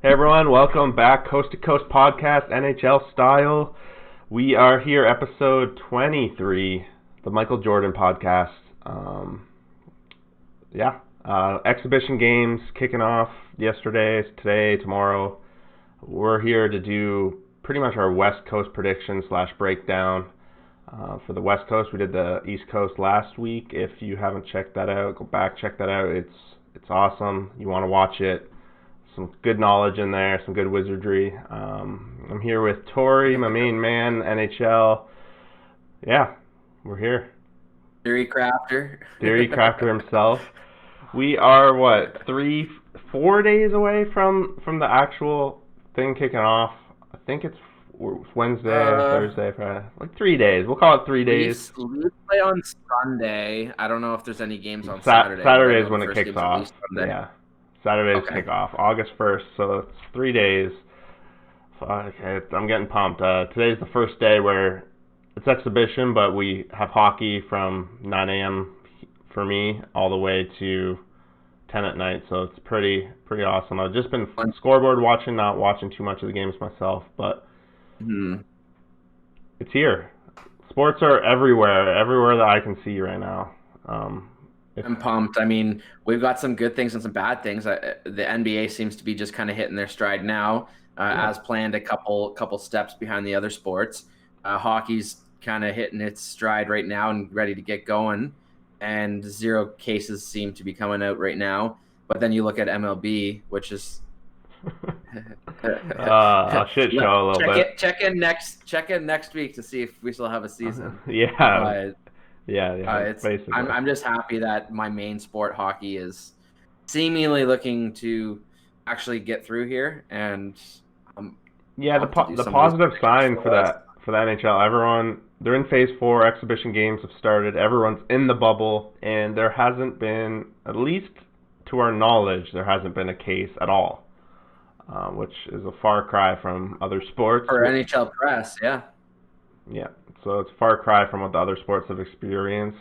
Hey everyone, welcome back, Coast to Coast Podcast, NHL style. We are here, episode 23, the Michael Jordan podcast. Exhibition games kicking off yesterday, today, tomorrow. We're here to do pretty much our West Coast prediction / breakdown. For the West Coast, we did the East Coast last week. If you haven't checked that out, go back, check that out. It's awesome. You want to watch it. Some good knowledge in there, some good wizardry. I'm here with Tori, my main man, NHL. Yeah, we're here. Theory crafter. Theory crafter himself. We are, 4 days away from the actual thing kicking off. I think it's Wednesday or Thursday, Friday. 3 days. We'll call it 3 days. We play on Sunday. I don't know if there's any games on Saturday. Saturday. Saturday is when it kicks off. Yeah. Saturday's kickoff, August 1st, so it's 3 days. Okay, I'm getting pumped. Today's the first day where it's exhibition, but we have hockey from 9 a.m. for me all the way to 10 at night, so it's pretty awesome. I've just been scoreboard watching, not watching too much of the games myself, but it's here. Sports are everywhere that I can see right now. I'm pumped. I mean, we've got some good things and some bad things. The NBA seems to be just kind of hitting their stride now, as planned. A couple steps behind the other sports. Hockey's kind of hitting its stride right now and ready to get going. And 0 cases seem to be coming out right now. But then you look at MLB, which is a shit show a little bit. Check in next week to see if we still have a season. Yeah. I'm just happy that my main sport, hockey, is seemingly looking to actually get through here, and the positive sign for the NHL. Everyone, they're in phase 4. Exhibition games have started. Everyone's in the bubble, and there hasn't been, at least to our knowledge, there hasn't been a case at all, which is a far cry from other sports. For NHL press, yeah. Yeah, so it's a far cry from what the other sports have experienced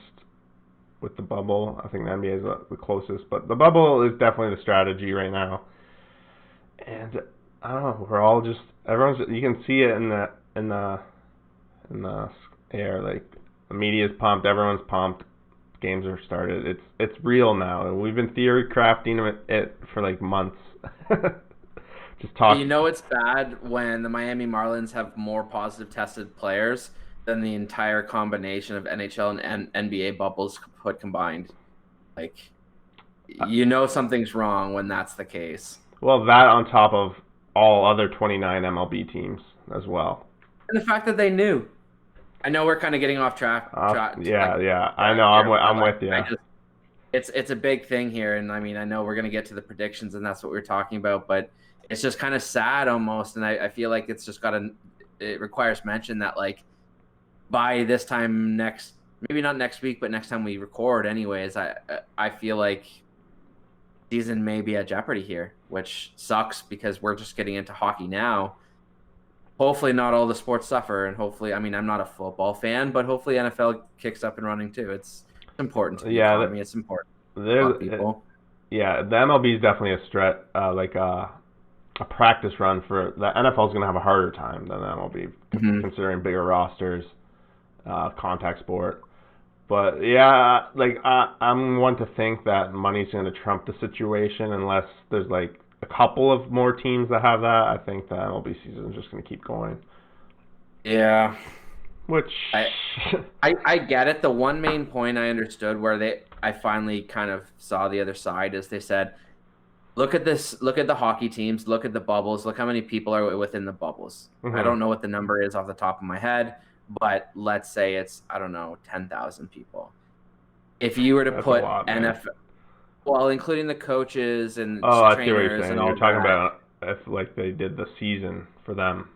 with the bubble. I think the NBA is the closest, but the bubble is definitely the strategy right now. And I don't know, we're all just you can see it in the air. Like, the media's pumped, everyone's pumped. Games are started. It's real now, and we've been theory crafting it for months. Just talk. You know, it's bad when the Miami Marlins have more positive tested players than the entire combination of NHL and NBA bubbles put combined. Something's wrong when that's the case. Well, that on top of all other 29 MLB teams as well. And the fact that they knew. I know we're kind of getting off track. I know. I'm with you. It's a big thing here, and I mean, I know we're going to get to the predictions, and that's what we're talking about, but it's just kind of sad almost, and I feel like it's just it requires mention that by this time maybe not next week, but next time we record anyways, I feel like season may be at jeopardy here, which sucks because we're just getting into hockey now. Hopefully not all the sports suffer, and hopefully, I mean, I'm not a football fan, but hopefully NFL kicks up and running too. It's important to the economy. It's important for people. The MLB is definitely a stretch, a practice run for the NFL is going to have a harder time than the MLB, considering bigger rosters, contact sport. But I'm one to think that money's going to trump the situation unless there's a couple of more teams that have that. I think the MLB season is just going to keep going. Yeah. Which I get it. The one main point I understood where I finally kind of saw the other side is they said, look at this, look at the hockey teams, look at the bubbles, look how many people are within the bubbles. I don't know what the number is off the top of my head, but let's say it's, 10,000 people. If you were to put NFL, well, including the coaches and trainers, I see what you're saying. You're talking about if they did the season for them.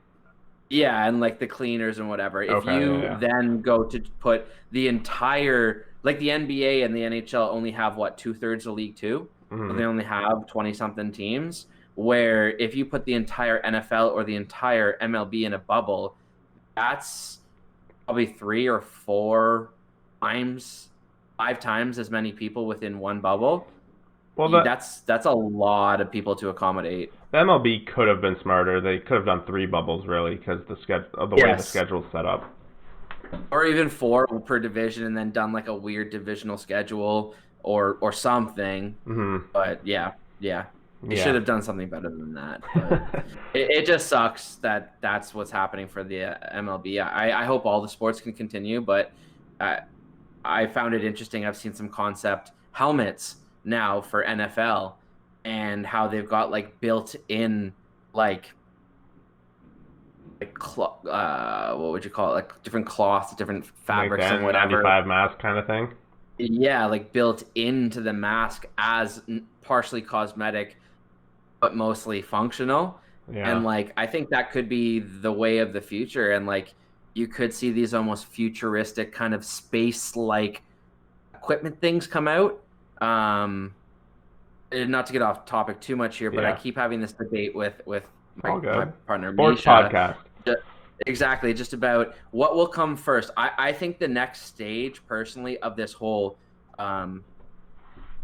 Yeah, and the cleaners and whatever. If then go to put the entire, the NBA and the NHL only have 2/3 of League Two. So they only have 20-something teams, where if you put the entire NFL or the entire MLB in a bubble, that's probably 3 or 4 times, 5 times as many people within one bubble. Well, That's a lot of people to accommodate. the MLB could have been smarter. They could have done 3 bubbles really because the way the Yes. schedule's set up. Or even 4 per division, and then done like a weird divisional schedule or something. Mm-hmm. But yeah. They should have done something better than that. But it just sucks that that's what's happening for the MLB. I hope all the sports can continue, but I found it interesting. I've seen some concept helmets now for NFL and how they've got like built in like what would you call it? Like different cloths, different fabrics like and whatever. N95 mask kind of thing. Yeah, like built into the mask as partially cosmetic, but mostly functional. Yeah. And like, I think that could be the way of the future. And like, you could see these almost futuristic kind of space-like equipment things come out. Not to get off topic too much here, but I keep having this debate with my partner, Sports Misha. podcast. Exactly, just about what will come first. I think the next stage, personally, of this whole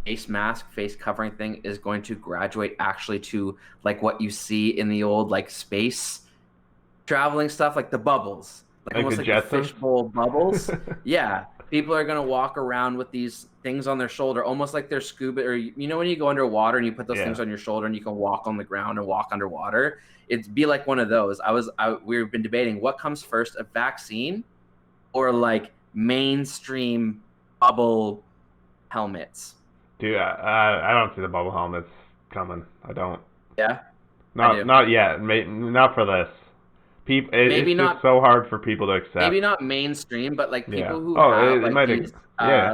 face mask, face covering thing is going to graduate actually to like what you see in the old like space traveling stuff, like the bubbles, like almost like the fishbowl bubbles. Yeah, people are gonna walk around with these things on their shoulder, almost like they're scuba, or you know when you go underwater and you put those things on your shoulder and you can walk on the ground and walk underwater. It'd be like one of those. We've been debating what comes first, a vaccine or like mainstream bubble helmets. Dude, I don't see the bubble helmets coming. I don't. Yeah. Not yet. Not for this. It's just so hard for people to accept. Maybe not mainstream, but like people who have like these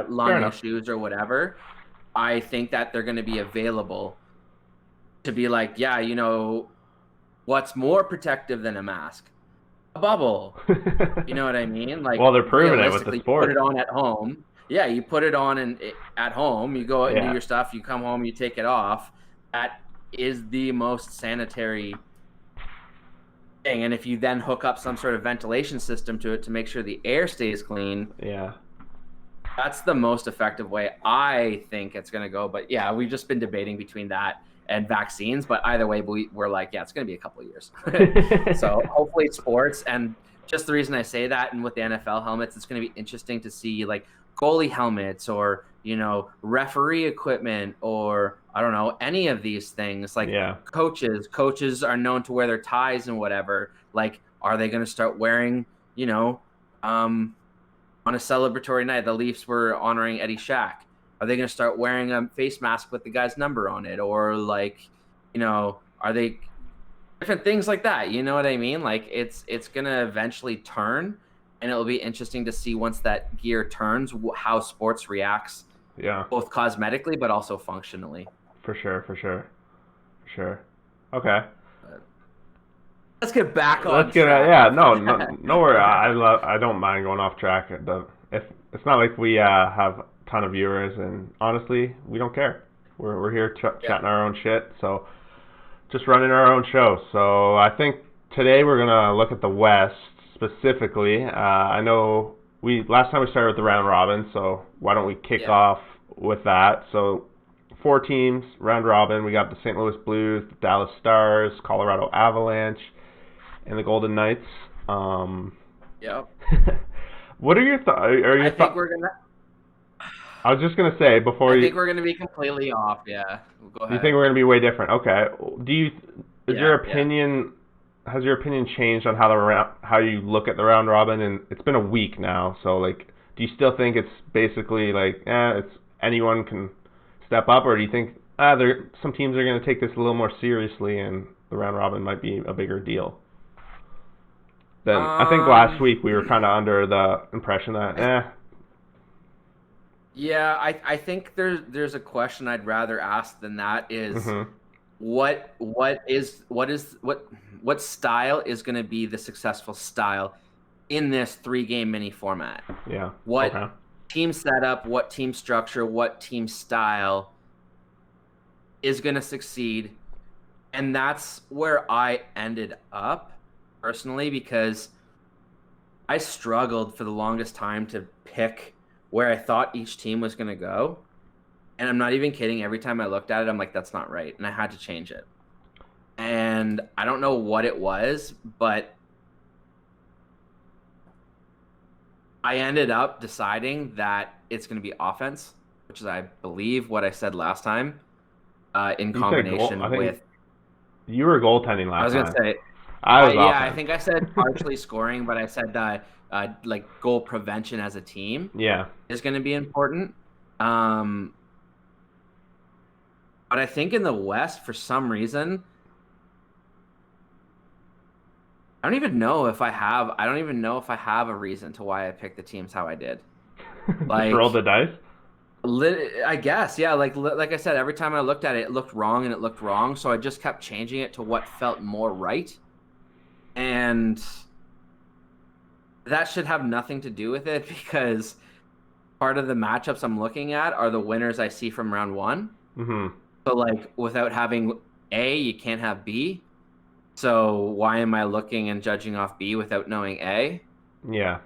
lung issues or whatever. I think that they're going to be available to be like, yeah, you know, what's more protective than a mask? A bubble. You know what I mean? Like, well, they're proving it with the sport. Put it on at home. Yeah, you put it on at home. You go out and do your stuff. You come home. You take it off. That is the most sanitary thing. And if you then hook up some sort of ventilation system to it to make sure the air stays clean, that's the most effective way I think it's going to go. But yeah, we've just been debating between that and vaccines. But either way, we're like, yeah, it's going to be a couple of years. So hopefully sports, and just the reason I say that, and with the NFL helmets, it's going to be interesting to see like goalie helmets or, you know, referee equipment, or I don't know, any of these things. Like coaches are known to wear their ties and whatever. Like, are they going to start wearing, you know, on a celebratory night, the Leafs were honoring Eddie Shack. Are they going to start wearing a face mask with the guy's number on it? Or like, you know, are they different things like that? You know what I mean? Like it's going to eventually turn, and it'll be interesting to see once that gear turns, how sports reacts. Yeah. Both cosmetically, but also functionally. For sure. Okay. Let's get back on track. No worry. I don't mind going off track. If it's not like we have a ton of viewers, and honestly, we don't care. We're here chatting our own shit, so just running our own show. So I think today we're gonna look at the West specifically. I know last time we started with the round robin, so why don't we kick off with that? So 4 teams, round robin. We got the St. Louis Blues, the Dallas Stars, Colorado Avalanche, and the Golden Knights. What are your thoughts? I think we're gonna. I was just gonna say before. I think we're gonna be completely off. Yeah, go ahead. You think we're gonna be way different? Okay. Your opinion? Has your opinion changed on how you look at the round robin? And it's been a week now, so like, do you still think it's basically like, it's anyone can step up, or do you think some teams are gonna take this a little more seriously, and the round robin might be a bigger deal? Then I think last week we were kind of under the impression that Yeah, I think there's a question I'd rather ask than that is what style is going to be the successful style in this 3-game mini format? Yeah. What team setup, what team structure, what team style is going to succeed? And that's where I ended up personally, because I struggled for the longest time to pick where I thought each team was going to go. And I'm not even kidding. Every time I looked at it, I'm like, that's not right. And I had to change it. And I don't know what it was, but I ended up deciding that it's going to be offense, which is, I believe, what I said last time, in combination with. You were goaltending last time. I was going to say. I think I said partially scoring, but I said like goal prevention as a team. Yeah, is going to be important. But I think in the West, for some reason, I don't even know if I have a reason to why I picked the teams how I did. Like, just roll the dice? I guess, yeah. Like I said, every time I looked at it, it looked wrong. So I just kept changing it to what felt more right. And that should have nothing to do with it, because part of the matchups I'm looking at are the winners I see from round one. Mm-hmm. So, like, without having A, you can't have B. So why am I looking and judging off B without knowing A? Yeah.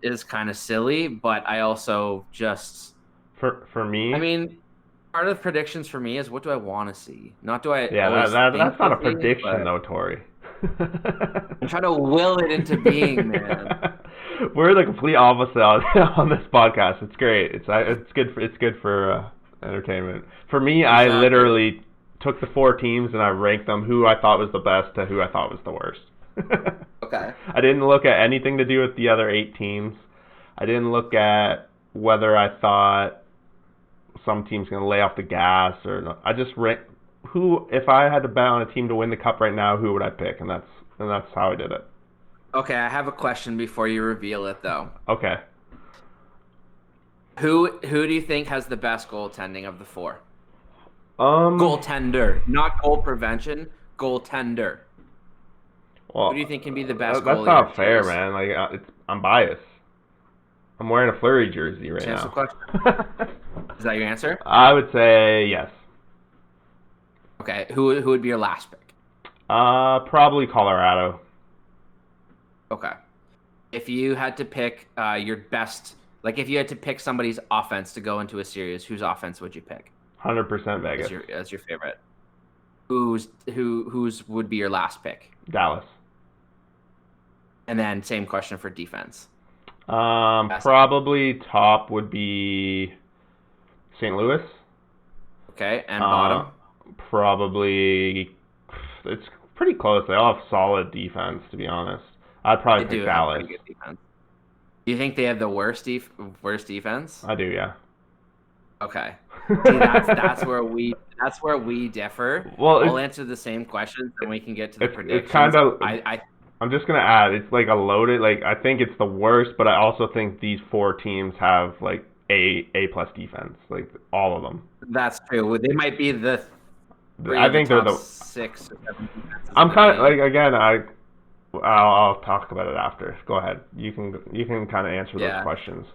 Is kind of silly, but I also just... For me... I mean, part of the predictions for me is, what do I want to see? Not do I... Yeah, that's not a prediction, though, Tori. I'm trying to will it into being, man. We're the complete opposite on this podcast. It's great. It's good for entertainment. For me, exactly. I literally took the 4 teams and I ranked them who I thought was the best to who I thought was the worst. Okay. I didn't look at anything to do with the other 8 teams. I didn't look at whether I thought some team's going to lay off the gas or not. I just ranked who, if I had to bet on a team to win the cup right now, who would I pick? And that's how I did it. Okay, I have a question before you reveal it, though. Okay. Who do you think has the best goaltending of the 4? Goaltender, not goal prevention. Goaltender. Well, who do you think can be the best? That's not fair, man. Like, I'm biased. I'm wearing a Fleury jersey right now. Question. Is that your answer? I would say yes. Okay, who would be your last pick? Probably Colorado. Okay. If you had to pick your best, like if you had to pick somebody's offense to go into a series, whose offense would you pick? 100% Vegas. As your favorite. Whose would be your last pick? Dallas. And then same question for defense. Probably top would be St. Louis. Okay, and bottom? Probably, it's pretty close. They all have solid defense, to be honest. I'd probably pick Dallas. Good defense. Do you think they have the worst defense? I do, yeah. Okay. See, that's where we differ. Well, I'll answer the same questions, and we can get to the predictions. It's kind of. I'm just gonna add. It's like a loaded. Like, I think it's the worst, but I also think these 4 teams have like A+ defense. Like, all of them. That's true. They might be the. I think they're the 6 or 7 defenses. I'm kind of like, again. I'll talk about it after. Go ahead. You can kind of answer those questions.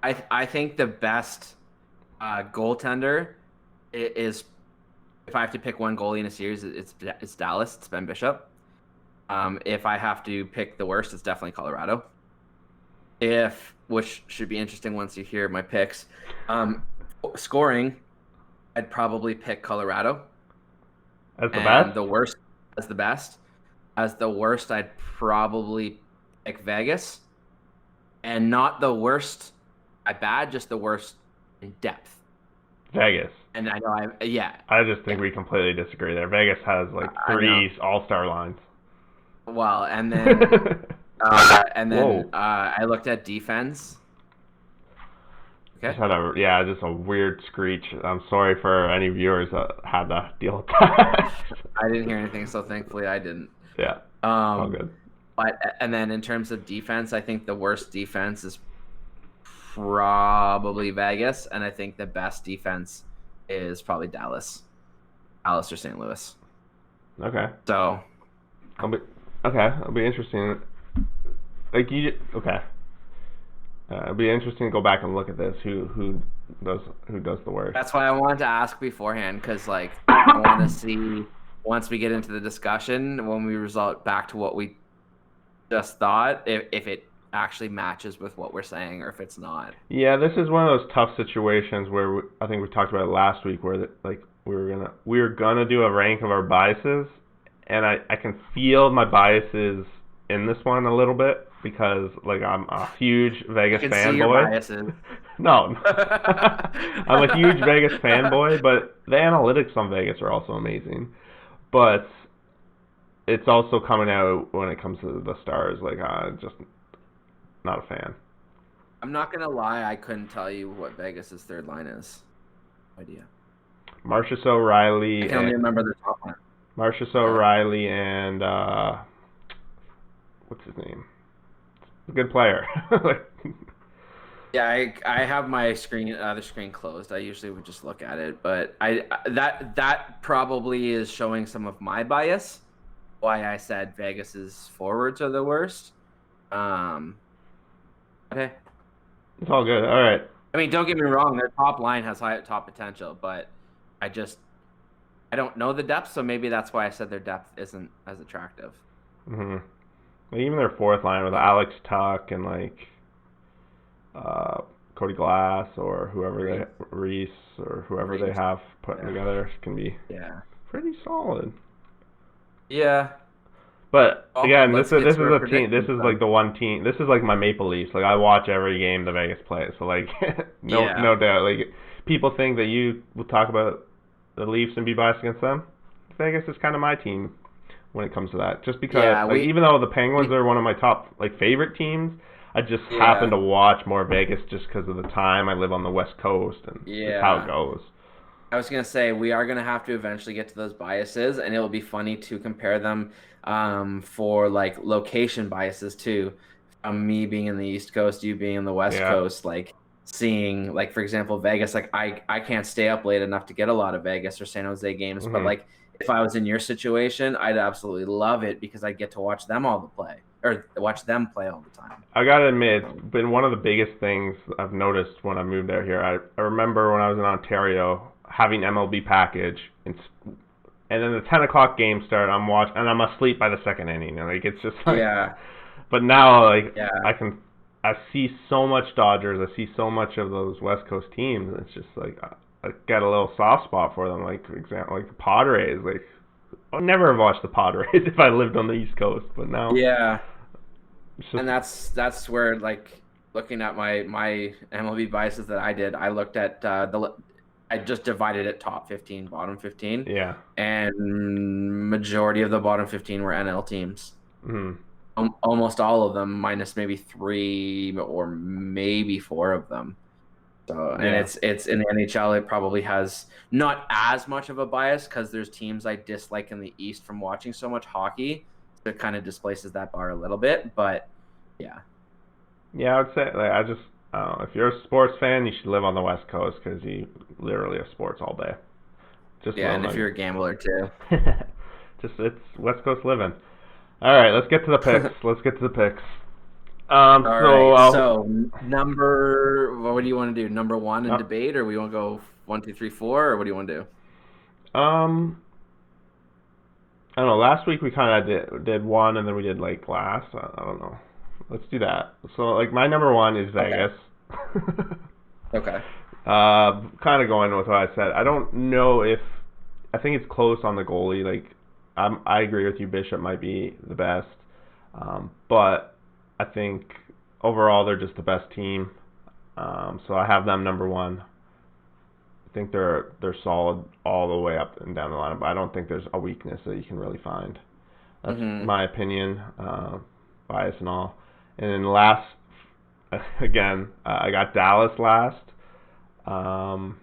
I think the best goaltender is, if I have to pick one goalie in a series, it's Dallas. It's Ben Bishop. If I have to pick the worst, it's definitely Colorado. Which should be interesting once you hear my picks. Scoring, I'd probably pick Colorado. As the best? The worst as the best. As the worst, I'd probably pick Vegas. And not the worst by bad, just the worst in depth. Vegas. And I know I just think we completely disagree there. Vegas has like 3 all-star lines. Well, and then I looked at defense. Okay. Just a weird screech. I'm sorry for any viewers that had to deal with that. I didn't hear anything, so thankfully I didn't. Yeah. All good. And then in terms of defense, I think the worst defense is probably Vegas, and I think the best defense is probably Dallas or St. Louis. Okay. So. It'll be interesting. It'll be interesting to go back and look at this. Who does the worst? That's why I wanted to ask beforehand, because I want to see, once we get into the discussion, when we result back to what we just thought, if it actually matches with what we're saying or if it's not. Yeah, this is one of those tough situations where I think we talked about it last week, where like we were gonna do a rank of our biases, and I can feel my biases in this one a little bit because like I'm a huge Vegas I can see your fanboy. biases. No, I'm a huge Vegas fanboy, but the analytics on Vegas are also amazing. But it's also coming out when it comes to the Stars. Like, just not a fan. I'm not gonna lie, I couldn't tell you what Vegas's third line is. No idea. Marcus O'Reilly I can only and remember the top line. Marcus O'Reilly and what's his name? A good player. Yeah, I have my other screen closed. I usually would just look at it, but that probably is showing some of my bias. Why I said Vegas's forwards are the worst. Okay. It's all good. All right. I mean, don't get me wrong. Their top line has high top potential, but I don't know the depth, so maybe that's why I said their depth isn't as attractive. Mm-hmm. Like, even their fourth line with Alex Tuck and like Cody Glass or whoever Reese or whoever they have putting together can be pretty solid. Yeah. But again, this is a team. This is then. like the one team. This is like my Maple Leafs. Like, I watch every game the Vegas plays. So like, no doubt. Like, people think that you will talk about the Leafs and be biased against them. Vegas is kind of my team when it comes to that. Just because, even though the Penguins are one of my top like favorite teams, I just happen to watch more Vegas just because of the time. I live on the West Coast and it's how it goes. I was going to say, we are going to have to eventually get to those biases, and it will be funny to compare them for, like, location biases, too. Me being in the East Coast, you being in the West Coast, like, seeing, like, for example, Vegas, like, I can't stay up late enough to get a lot of Vegas or San Jose games, but, like, if I was in your situation, I'd absolutely love it because I'd get to watch them all play all the time. I gotta admit, it's been one of the biggest things I've noticed when I moved out here. I remember when I was in Ontario, having MLB package, and then the 10 o'clock game start, I'm watching, and I'm asleep by the second inning. And like, it's just like, But now, like, I see so much Dodgers, I see so much of those West Coast teams. And it's just like, I got a little soft spot for them. Like, for example, like the Padres. Like, I'd never have watched the Padres if I lived on the East Coast, but now. Yeah. And that's where, like, looking at my MLB biases that I did, I looked at I just divided it top 15, bottom 15. Yeah. And majority of the bottom 15 were NL teams. Mm-hmm. Almost all of them, minus maybe 3 or maybe 4 of them. So, and it's in the NHL, it probably has not as much of a bias because there's teams I dislike in the East from watching so much hockey. So it kind of displaces that bar a little bit, but yeah. Yeah, I would say, like, if you're a sports fan, you should live on the West Coast because you literally have sports all day. And if you're a gambler too. It's West Coast living. All right, let's get to the picks. All right. So what do you want to do? Number 1 in debate, or we want to go 1, 2, 3, 4, or what do you want to do? I don't know. Last week we kind of did one, and then we did like last. I don't know. Let's do that. So, like, my number 1 is Vegas. Okay. Kind of going with what I said. I don't know if I think it's close on the goalie. Like, I agree with you. Bishop might be the best, but I think overall they're just the best team. So I have them number 1. I think they're solid all the way up and down the line, but I don't think there's a weakness that you can really find. That's my opinion, bias and all. And then last, again, I got Dallas last. I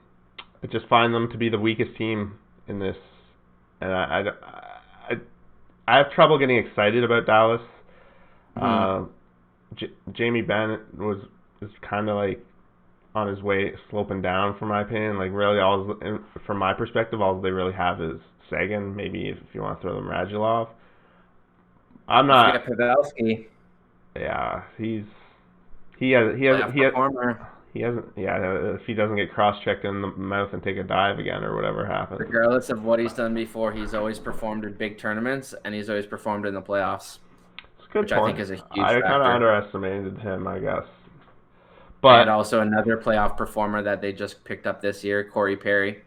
just find them to be the weakest team in this, and I have trouble getting excited about Dallas. Jamie Benn is kind of like on his way sloping down, from my opinion. Like, really, from my perspective, all they really have is Sagan. Maybe if you want to throw them Radulov. I'm not. Pavelski. Yeah, he hasn't. Yeah, if he doesn't get cross-checked in the mouth and take a dive again or whatever happens. Regardless of what he's done before, he's always performed in big tournaments and he's always performed in the playoffs. a good which I think point. is a huge I kind of factor. underestimated him, I guess. And But also another playoff performer that they just picked up this year, Corey Perry.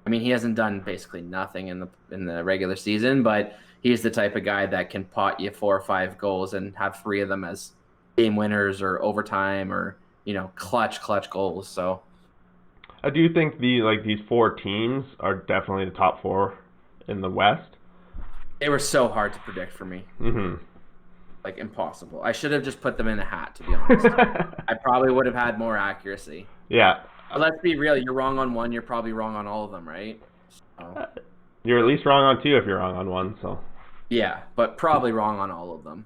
I mean, he hasn't done basically nothing in the regular season, but he's the type of guy that can pot you 4 or 5 goals and have 3 of them as game winners or overtime or clutch goals. So I do think these 4 teams are definitely the top 4 in the West. they were so hard to predict for me. Mm-hmm. Like impossible. I should have just put them in a hat, to be honest. I probably would have had more accuracy. Yeah. But let's be real. You're wrong on one. You're probably wrong on all of them, right? So, You're at least wrong on 2 if you're wrong on 1. So. yeah, but probably wrong on all of them.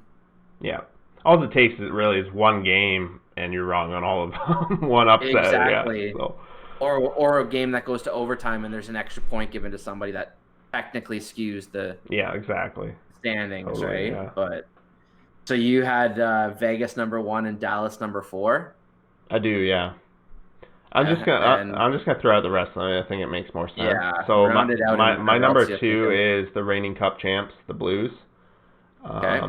Yeah. All it takes is really is 1 game, and you're wrong on all of them. 1 upset. Exactly. Yeah, so. Or a game that goes to overtime and there's an extra point given to somebody that technically skews the standings, Totally, right? yeah. But so you had Vegas number 1 and Dallas number 4. I do, yeah. I'm just gonna throw out the rest of it. I think it makes more sense. Yeah. So round it out my number 2 is the reigning Cup champs, the Blues. Okay.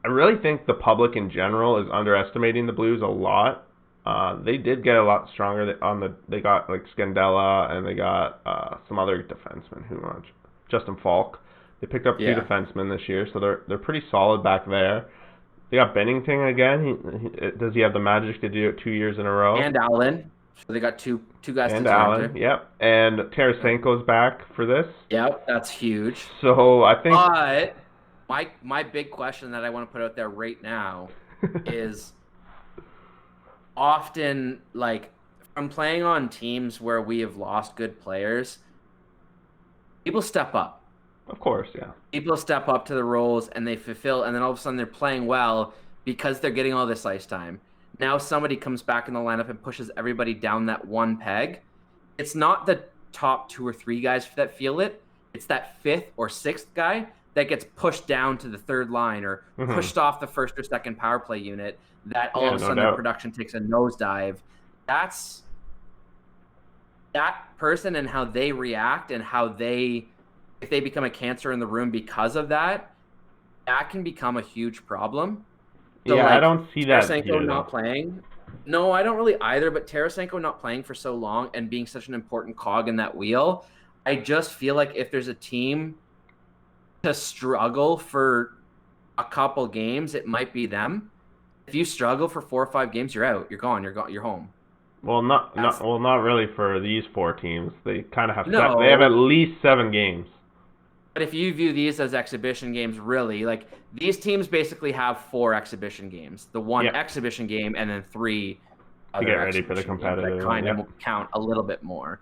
I really think the public in general is underestimating the Blues a lot. They did get a lot stronger they got like Scandella, and they got some other defensemen Justin Falk. They picked up 2 defensemen this year, so they're pretty solid back there. They got Bennington again. Does he have the magic to do it 2 years in a row? And Allen. So they got two guys and to Allen, yep. And Tarasenko's back for this. Yep, that's huge. So I think. But my big question that I want to put out there right now is often, like, from playing on teams where we have lost good players, people step up. Of course, yeah. People step up to the roles and they fulfill, and then all of a sudden they're playing well because they're getting all this ice time. Now somebody comes back in the lineup and pushes everybody down that 1 peg. It's not the top 2 or 3 guys that feel it. It's that 5th or 6th guy that gets pushed down to the 3rd line or pushed off the 1st or 2nd power play unit that all of a sudden their production takes a nosedive. That's that person and how they react and how if they become a cancer in the room because of that, that can become a huge problem. So I don't see that. Tarasenko not playing. No, I don't really either, but Tarasenko not playing for so long and being such an important cog in that wheel, I just feel like if there's a team to struggle for a couple games, it might be them. If you struggle for 4 or 5 games, you're out. You're gone. You're home. Well, not really for these 4 teams. They kind of have they have at least 7 games. But if you view these as exhibition games, really, like these teams basically have 4 exhibition games. The 1 exhibition game and then 3 to get ready for the competitive. That kind of count a little bit more.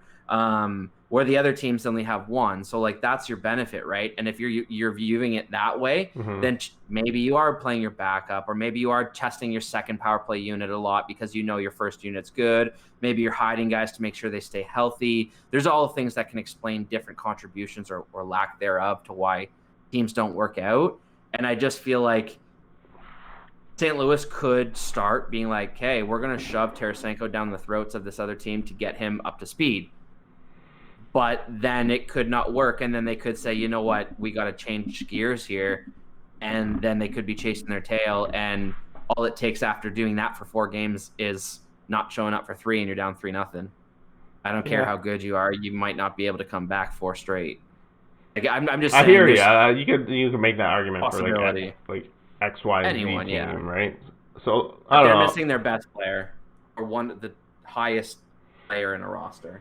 Where the other teams only have 1. So like that's your benefit, right? And if you're viewing it that way, then maybe you are playing your backup, or maybe you are testing your 2nd power play unit a lot because you know your 1st unit's good. Maybe you're hiding guys to make sure they stay healthy. There's all the things that can explain different contributions or lack thereof to why teams don't work out. And I just feel like St. Louis could start being like, hey, we're going to shove Tarasenko down the throats of this other team to get him up to speed. But then it could not work, and then they could say, you know what, we got to change gears here, and then they could be chasing their tail, and all it takes after doing that for 4 games is not showing up for 3, and you're down 3-0. I don't care how good you are, you might not be able to come back 4 straight. Like, I'm just saying. I hear you. You could make that argument for like X, Y, and Z team, right? So I don't know. They're missing their best player, or the highest player in a roster.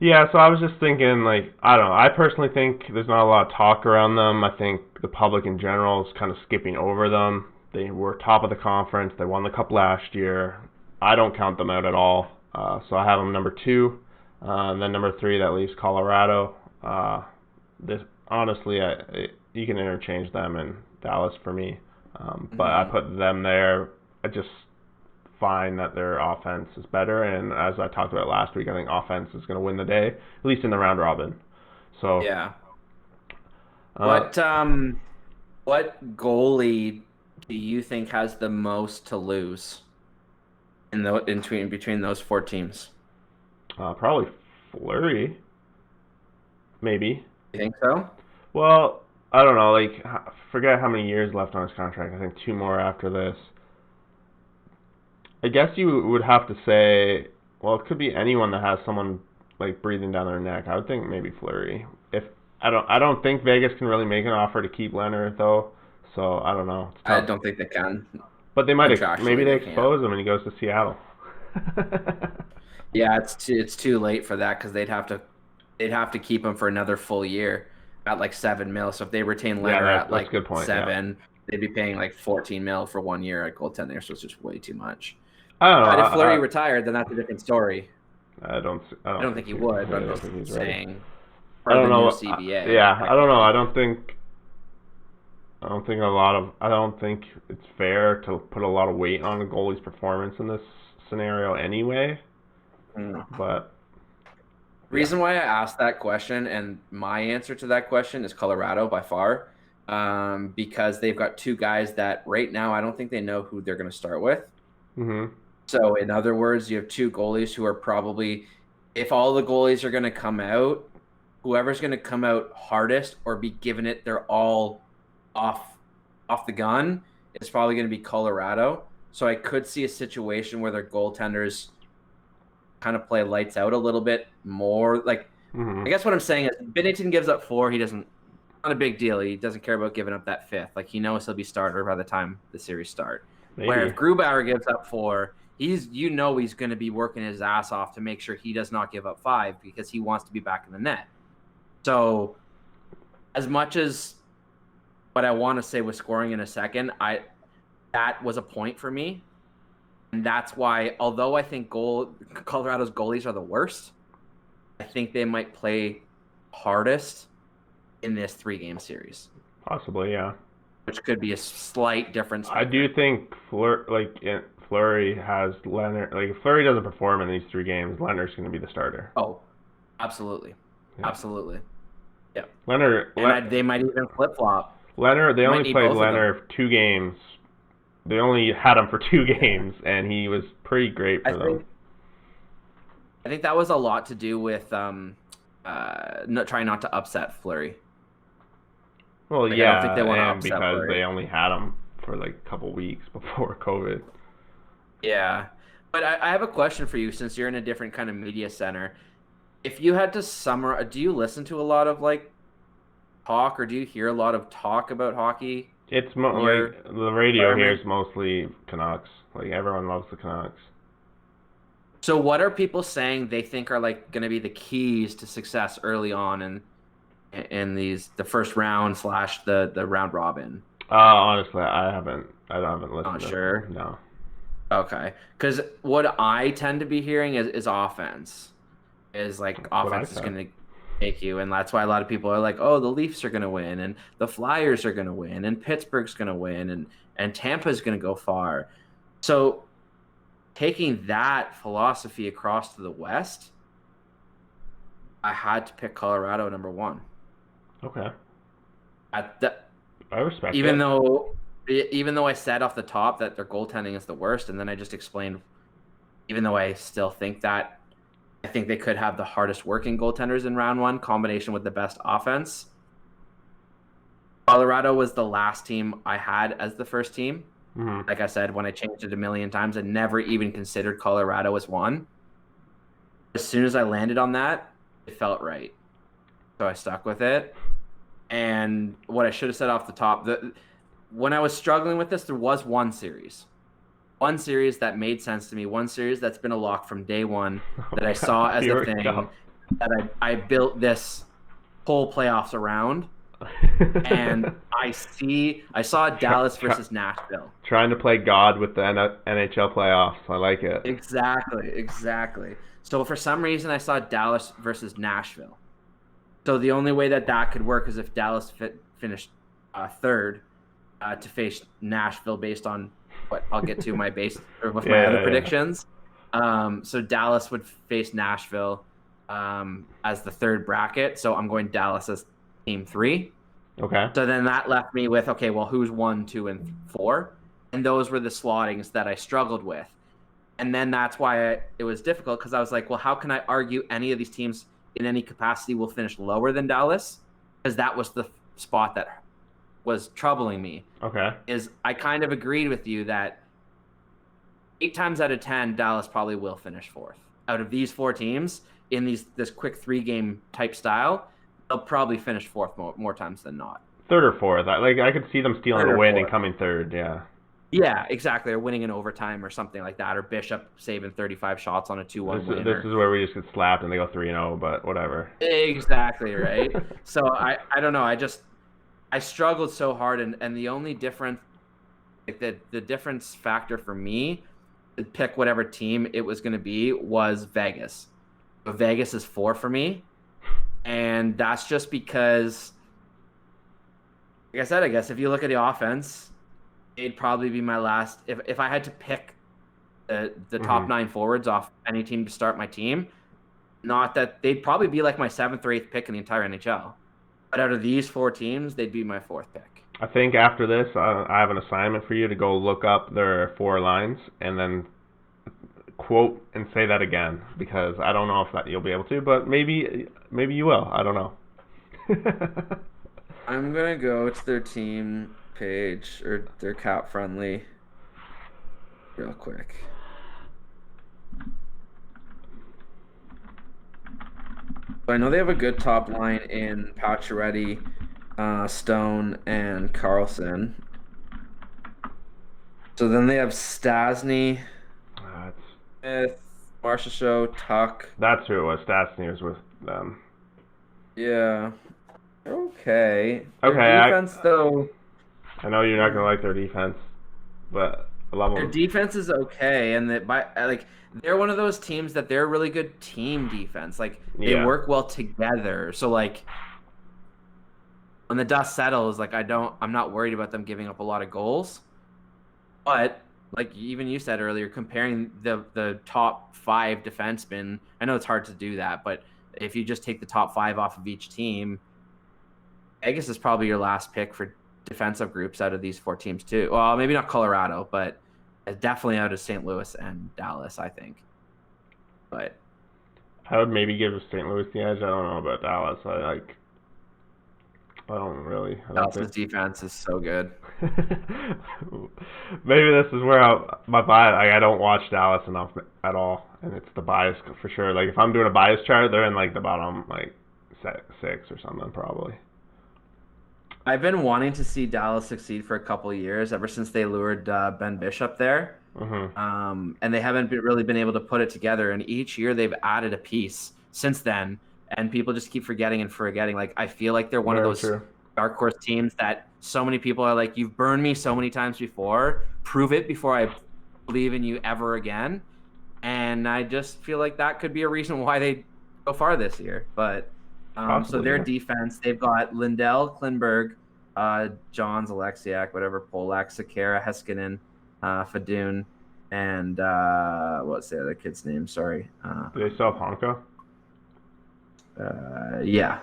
Yeah, so I was just thinking, like, I don't know. I personally think there's not a lot of talk around them. I think the public in general is kind of skipping over them. They were top of the conference. They won the Cup last year. I don't count them out at all. So I have them number 2. And then number 3, that leaves Colorado. Honestly, you can interchange them and Dallas for me. But I put them there. I just find that their offense is better, and as I talked about last week, I think offense is going to win the day, at least in the round robin. So yeah. What goalie do you think has the most to lose in between those 4 teams? Probably Fleury. Maybe. You think so? Well, I don't know, like, forget how many years left on his contract. I think 2 more after this. I guess you would have to say, well, it could be anyone that has someone like breathing down their neck. I would think maybe Fleury. If I don't think Vegas can really make an offer to keep Leonard though. So I don't know. It's I tough. don't think they can. But they might maybe Contractually, they they can't. expose him and he goes to Seattle. Yeah, it's too late for that because they'd have to keep him for another full year at like 7 mil. So if they retain Leonard at that's like a good point. 7, they'd be paying like 14 mil for 1 year at goaltender. So it's just way too much. I don't know. But if Fleury retired, then that's a different story. I don't think he would. But I'm just saying. For I don't the know. new CBA, Yeah, I don't know. I don't think I don't think it's fair to put a lot of weight on a goalie's performance in this scenario anyway. But reason why I asked that question and my answer to that question is Colorado by far, because they've got 2 guys that right now I don't think they know who they're going to start with. Mm-hmm. So in other words, you have 2 goalies who are probably, if all the goalies are going to come out, whoever's going to come out hardest or be giving it their all off the gun is probably going to be Colorado. So I could see a situation where their goaltenders kind of play lights out a little bit more. Like, I guess what I'm saying is Binnington gives up 4. He doesn't, not a big deal. He doesn't care about giving up that 5th. Like, he knows he'll be starter by the time the series start. Maybe. Where if Grubauer gives up 4, he's going to be working his ass off to make sure he does not give up 5 because he wants to be back in the net. So as much as what I want to say was scoring in a second, that was a point for me. And that's why, although I think Colorado's goalies are the worst, I think they might play hardest in this 3-game series. Possibly, yeah. Which could be a slight difference. I do think Fleury has Leonard. Like, if Fleury doesn't perform in these 3 games, Leonard's going to be the starter. Oh, absolutely. Yeah. Absolutely. Yeah. They might even flip-flop. Leonard, they only played Leonard 2 games. They only had him for 2 games, and he was pretty great for them. I think that was a lot to do with trying not to upset Fleury. Well, I don't think they want to upset because Fleury. they only had him for like a couple weeks before COVID. Yeah, but I have a question for you since you're in a different kind of media center. If you had to summarize, do you listen to a lot of like talk or do you hear a lot of talk about hockey? It's like the radio here is mostly Canucks. Like, everyone loves the Canucks. So what are people saying they think are like going to be the keys to success early on in the first round / the round robin? Honestly, I haven't listened. Not sure. No. Okay, because what I tend to be hearing is offense. Is like offense is going to take you, and that's why a lot of people are like, oh, the Leafs are going to win, and the Flyers are going to win, and Pittsburgh's going to win, and Tampa's going to go far. So taking that philosophy across to the West, I had to pick Colorado number 1. Okay. I respect even it. Even though I said off the top that their goaltending is the worst, and then I just explained, even though I still think that I think they could have the hardest working goaltenders in round 1, combination with the best offense. Colorado was the last team I had as the first team. Mm-hmm. Like I said, when I changed it a million times, I never even considered Colorado as 1. As soon as I landed on that, it felt right. So I stuck with it. And what I should have said off the top, when I was struggling with this, there was one series that made sense to me, one series that's been a lock from day one that I saw as a thing that I built this whole playoffs around. And I saw Dallas versus Nashville. Trying to play God with the NHL playoffs. I like it. Exactly. So for some reason, I saw Dallas versus Nashville. So the only way that could work is if Dallas finished third to face Nashville based on what I'll get to my other predictions. So Dallas would face Nashville as the third bracket. So I'm going Dallas as team 3. Okay. So then that left me with, okay, well, who's 1, 2, and 4? And those were the slottings that I struggled with. And then that's why it was difficult, because I was like, well, how can I argue any of these teams in any capacity will finish lower than Dallas? Because that was spot that was troubling me. Okay. Is I kind of agreed with you that 8 times out of 10, Dallas probably will finish 4th. Out of these 4 teams in this quick 3-game type style, they'll probably finish 4th more times than not. 3rd or 4th. I could see them stealing a win and coming 3rd. Yeah. Yeah, exactly. Or winning in overtime or something like that. Or Bishop saving 35 shots on a 2-1 win. This is where we just get slapped and they go 3-0, but whatever. Exactly, right? So I don't know. I struggled so hard, and the only difference, like the difference factor for me to pick whatever team it was going to be was Vegas. But Vegas is 4 for me, and that's just because, like I said, I guess if you look at the offense, it'd probably be my last. If I had to pick the top 9 forwards off any team to start my team, not that they'd probably be like my 7th or 8th pick in the entire NHL. But out of these 4 teams, they'd be my 4th pick. I think after this, I have an assignment for you to go look up their 4 lines and then quote and say that again, because I don't know if that you'll be able to, but maybe you will. I don't know. I'm gonna go to their team page or their cap friendly real quick. So I know they have a good top line in Pacioretty, Stone, and Carlson. So then they have Stasny, Smith, Marchessault, Tuck. That's who it was. Stasny was with them. Yeah. Okay. Okay. Their defense, though. I know you're not gonna like their defense, but I love them. Their defense is okay, and they're one of those teams that they're a really good team defense. Like they work well together. So like when the dust settles, like I'm not worried about them giving up a lot of goals. But like even you said earlier, comparing the top 5 defensemen, I know it's hard to do that, but if you just take the top 5 off of each team, Vegas is probably your last pick for defensive groups out of these 4 teams too. Well, maybe not Colorado, but definitely out of St. Louis and Dallas, I think. But I would maybe give St. Louis the edge. I don't know about Dallas. I don't really. Dallas' defense is so good. Maybe this is where my bias. I don't watch Dallas enough at all, and it's the bias for sure. Like if I'm doing a bias chart, they're in like the bottom like 6 or something probably. I've been wanting to see Dallas succeed for a couple of years, ever since they lured Ben Bishop there. Mm-hmm. And they haven't really been able to put it together. And each year they've added a piece since then. And people just keep forgetting. Like, I feel like they're one of those dark horse teams that so many people are like, you've burned me so many times before. Prove it before I believe in you ever again. And I just feel like that could be a reason why they go far this year. But so their defense, they've got Lindell, Klinberg, Johns, Alexiak, whatever, Polak, Sekera, Heiskanen, Fadoon, and what's the other kid's name? Sorry. Do they still have Honka? Yeah.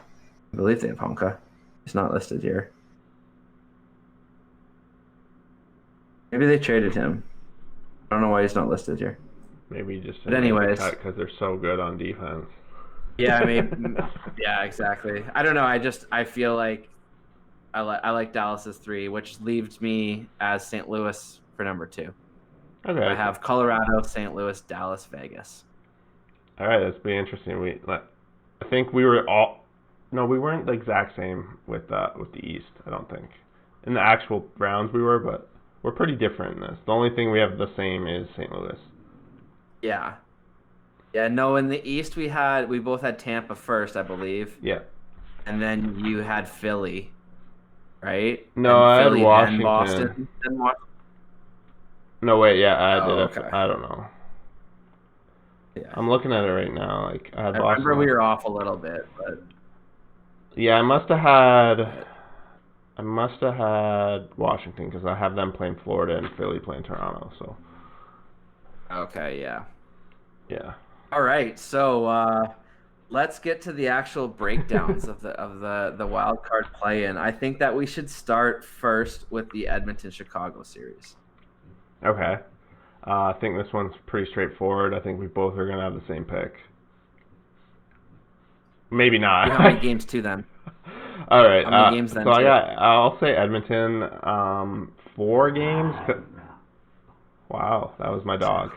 I believe they have Honka. He's not listed here. Maybe they traded him. I don't know why he's not listed here. Maybe just but anyways, because they're so good on defense. Yeah, I mean, yeah, exactly. I don't know. I feel like I like Dallas's 3, which leaves me as St. Louis for number 2. Okay. I have Colorado, St. Louis, Dallas, Vegas. All right, that's be interesting. I think we weren't the exact same with the East. I don't think in the actual rounds we were, but we're pretty different in this. The only thing we have the same is St. Louis. Yeah. Yeah, no, in the East we both had Tampa first, I believe. Yeah. And then you had Philly, right? No, I had Washington. Then Boston. Then No, wait, yeah, I did. Okay. I don't know. Yeah. I'm looking at it right now. Like I remember we were off a little bit, but yeah, I must have had Washington because I have them playing Florida and Philly playing Toronto. So. Okay. Yeah. Yeah. All right, so let's get to the actual breakdowns of the wild card play-in. I think that we should start first with the Edmonton-Chicago series. Okay. I think this one's pretty straightforward. I think we both are going to have the same pick. Maybe not. How many games to them? All right. How many games then? So I'll say Edmonton. 4 games. Wow, that was my dog.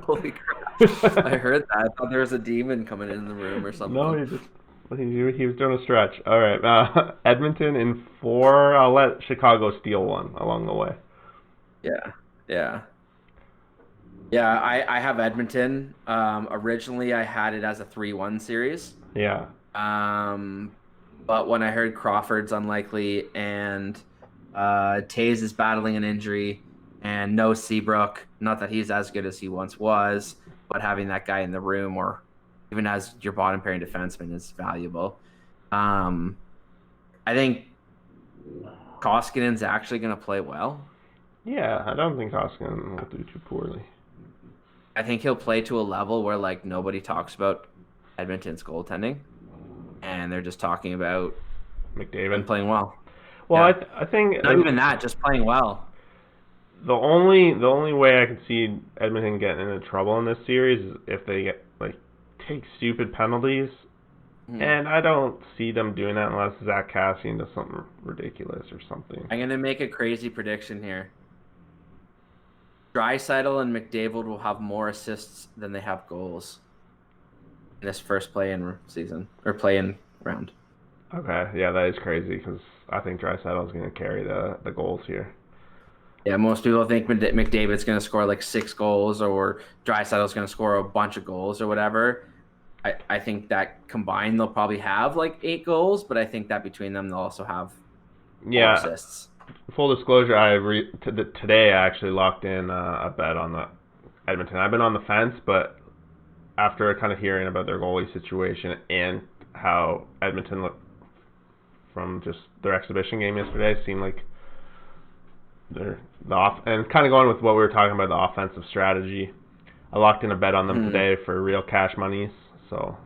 Holy crap! I heard that. I thought there was a demon coming in the room or something. No, he was doing a stretch. All right. Edmonton in 4. I'll let Chicago steal one along the way. Yeah. I have Edmonton. Originally, I had it as a 3-1 series. Yeah. But when I heard Crawford's unlikely and Taze is battling an injury and no Seabrook, not that he's as good as he once was, but having that guy in the room or even as your bottom pairing defenseman is valuable. I think Koskinen's actually going to play well. Yeah, I don't think Koskinen will do too poorly. I think he'll play to a level where like nobody talks about Edmonton's goaltending, and they're just talking about McDavid playing well. Well, yeah. I think not even that, just playing well. The only way I can see Edmonton getting into trouble in this series is if they take stupid penalties, and I don't see them doing that unless Zach Kassian does something ridiculous or something. I'm gonna make a crazy prediction here. Draisaitl and McDavid will have more assists than they have goals in this first play-in season or play-in round. Okay, yeah, that is crazy because I think Draisaitl is going to carry the goals here. Yeah, most people think McDavid's going to score like 6 goals or Draisaitl's going to score a bunch of goals or whatever. I think that combined they'll probably have like 8 goals, but I think that between them they'll also have more assists. Full disclosure, today I actually locked in a bet on the Edmonton. I've been on the fence, but after kind of hearing about their goalie situation and how Edmonton looked from just their exhibition game yesterday, seemed like and kind of going with what we were talking about, the offensive strategy. I locked in a bet on them today for real cash monies, so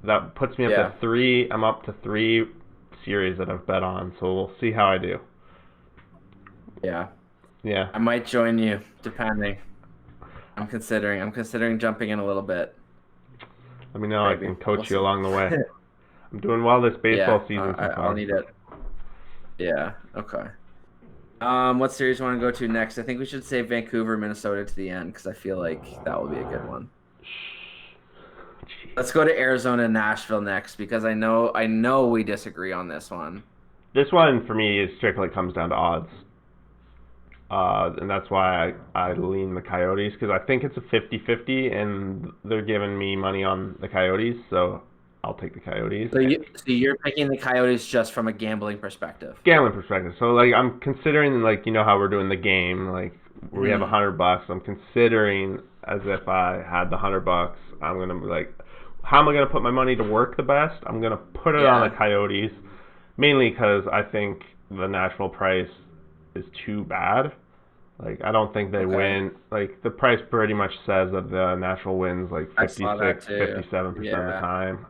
that puts me up to 3. I'm up to 3 series that I've bet on, so we'll see how I do. Yeah. I might join you, depending. I'm considering jumping in a little bit. Let me know. Maybe. I can coach you along the way. I'm doing well this baseball season. I'll need it. Yeah. Okay. What series do you want to go to next? I think we should save Vancouver, Minnesota to the end because I feel like that will be a good one. Let's go to Arizona, Nashville next because I know we disagree on this one. This one for me is strictly comes down to odds. And that's why I lean the Coyotes because I think it's a 50-50 and they're giving me money on the Coyotes, so I'll take the Coyotes. So you're picking the Coyotes just from a gambling perspective? Gambling perspective. So I'm considering how we're doing the game, we have $100. I'm considering as if I had the $100. I'm gonna be how am I gonna put my money to work the best? I'm gonna put it on the Coyotes, mainly because I think the Nashville price is too bad. I don't think they win. The price pretty much says that the Nashville wins 56, 57% of the time.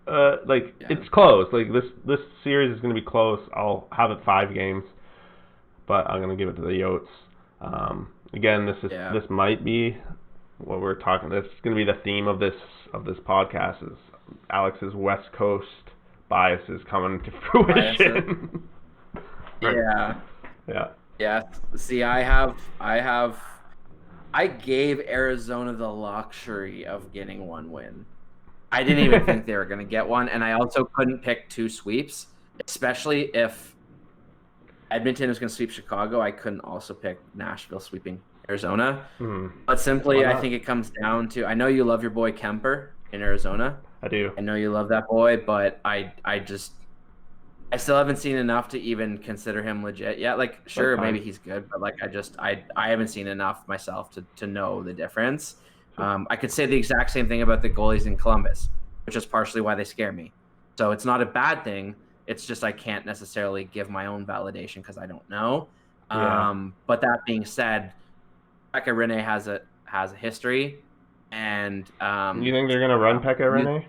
It's close. This series is going to be close. I'll have it 5 games, but I'm going to give it to the Yotes. Again, this might be what we're talking. This is going to be the theme of this podcast. Is Alex's West Coast biases coming to fruition? Yeah. See, I gave Arizona the luxury of getting 1 win. I didn't even think they were going to get one, and I also couldn't pick 2 sweeps, especially if Edmonton was going to sweep Chicago. I couldn't also pick Nashville sweeping Arizona. But simply, I think it comes down to, I know you love your boy Kemper in Arizona. I do. I know you love that boy, but I still haven't seen enough to even consider him legit yet. Sure, maybe he's good, but I haven't seen enough myself to know the difference. I could say the exact same thing about the goalies in Columbus, which is partially why they scare me. So it's not a bad thing. It's just I can't necessarily give my own validation because I don't know. But that being said, Pekka Rinne has a history, and you think they're gonna run Pekka Rinne?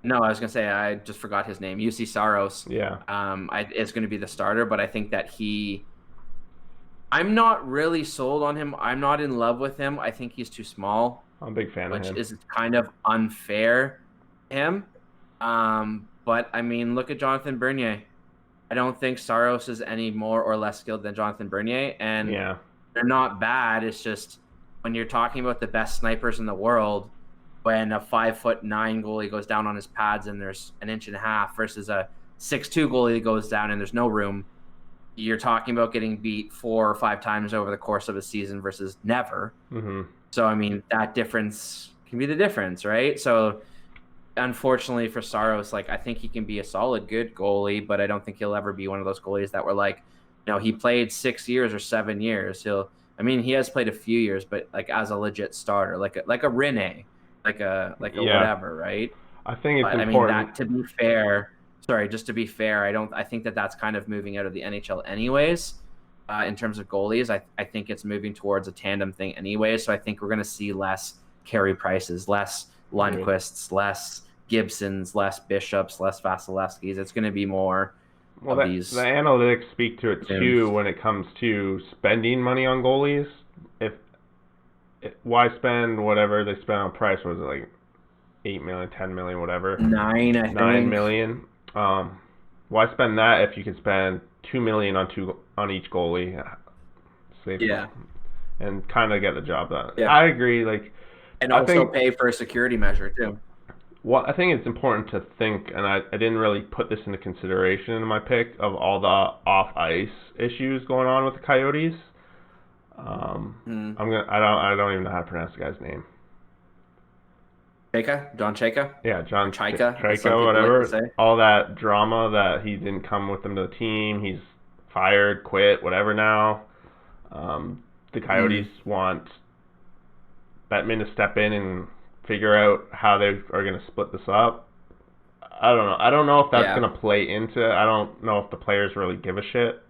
No, I was gonna say I just forgot his name. UC Saros. Is going to be the starter, but I think that I'm not really sold on him. I'm not in love with him. I think he's too small. I'm a big fan of him. Which is kind of unfair to him. But I mean, look at Jonathan Bernier. I don't think Saros is any more or less skilled than Jonathan Bernier, and Yeah. they're not bad. It's just when you're talking about the best snipers in the world, when a 5'9" goalie goes down on his pads and there's an inch and a half versus a 6'2" goalie that goes down and there's no room, you're talking about getting beat 4 or 5 times over the course of a season versus never. Mm-hmm. So, I mean, that difference can be the difference, right? So, unfortunately for Saros, like, I think he can be a solid, good goalie, but I don't think he'll ever be one of those goalies that were like, he played 6 years or 7 years. He has played a few years, but like as a legit starter, like a Rene, like a whatever, right? I think it's but, important. I mean, to be fair, I think that's kind of moving out of the NHL anyways. In terms of goalies, I think it's moving towards a tandem thing anyway. So I think we're going to see less Carey Prices, less Lundqvists, less Gibsons, less Bishops, less Vasilevskis. It's going to be more of these. The analytics speak to it too when it comes to spending money on goalies. Why spend whatever they spent on Price? Was it like 8 million, 10 million, whatever? 9 million. Why spend that if you can spend $2 million on each goalie? And kind of get the job done. Yeah. I agree. And also pay for a security measure too. Well, I think it's important to think, and I didn't really put this into consideration in my pick, of all the off-ice issues going on with the Coyotes. I don't even know how to pronounce the guy's name. John Chayka? Yeah, John Chayka, whatever. Like all that drama that he didn't come with them to the team. He's fired, quit, whatever now. The Coyotes want Bettman to step in and figure out how they are going to split this up. I don't know. I don't know if that's going to play into it. I don't know if the players really give a shit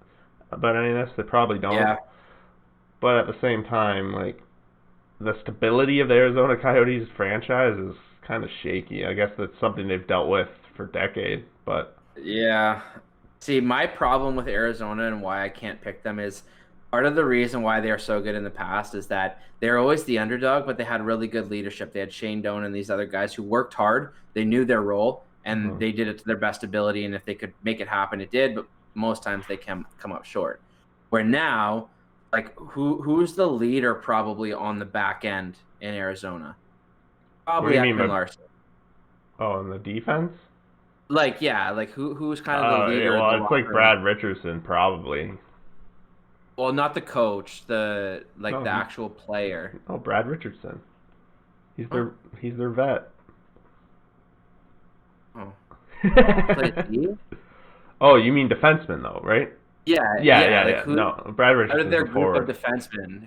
about any of this. They probably don't. Yeah. But at the same time, the stability of the Arizona Coyotes franchise is kind of shaky. I guess that's something they've dealt with for decades. But yeah. See, my problem with Arizona and why I can't pick them is part of the reason why they are so good in the past is that they're always the underdog, but they had really good leadership. They had Shane Doan and these other guys who worked hard. They knew their role, and they did it to their best ability. And if they could make it happen, it did. But most times they come up short. Where now, who's the leader probably on the back end in Arizona? Probably Ekman Larson. Oh, in the defense? Who's kind of the leader? Well, it's Brad Richardson, probably. Well, not the coach, the actual player. Oh, Brad Richardson. He's their vet. Oh. Oh, you mean defenseman though, right? Yeah. No, Brad Richardson. Out of their group of defensemen,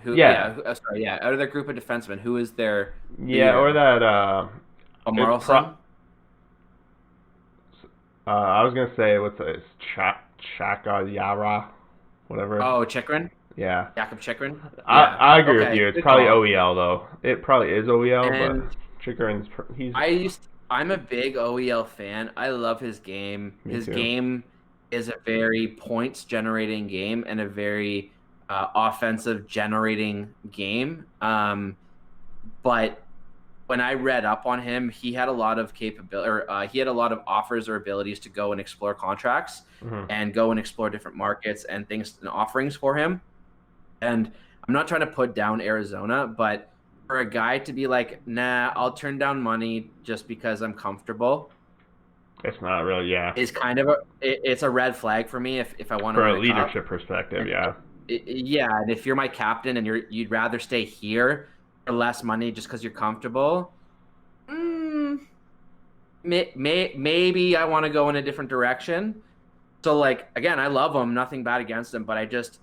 out of their group of defensemen, who is their leader? Or that Marlson? I was gonna say what's it? Chaka Yara. Whatever. Oh, Chychrun? Yeah. Jakob Chychrun? I agree with you. It's probably OEL, though. It probably is OEL, but Chychrun's... I'm a big OEL fan. I love his game. His game is a very points-generating game and a very offensive-generating game. But when I read up on him, he had a lot of he had a lot of offers or abilities to go and explore contracts and go and explore different markets and things and offerings for him. And I'm not trying to put down Arizona, but for a guy to be like, nah, I'll turn down money just because I'm comfortable. It's not really, Is kind of it's a red flag for me if I want to. For a leadership perspective, and if you're my captain and you'd rather stay here for less money just because you're comfortable, maybe I want to go in a different direction. So again, I love him, nothing bad against him, but I just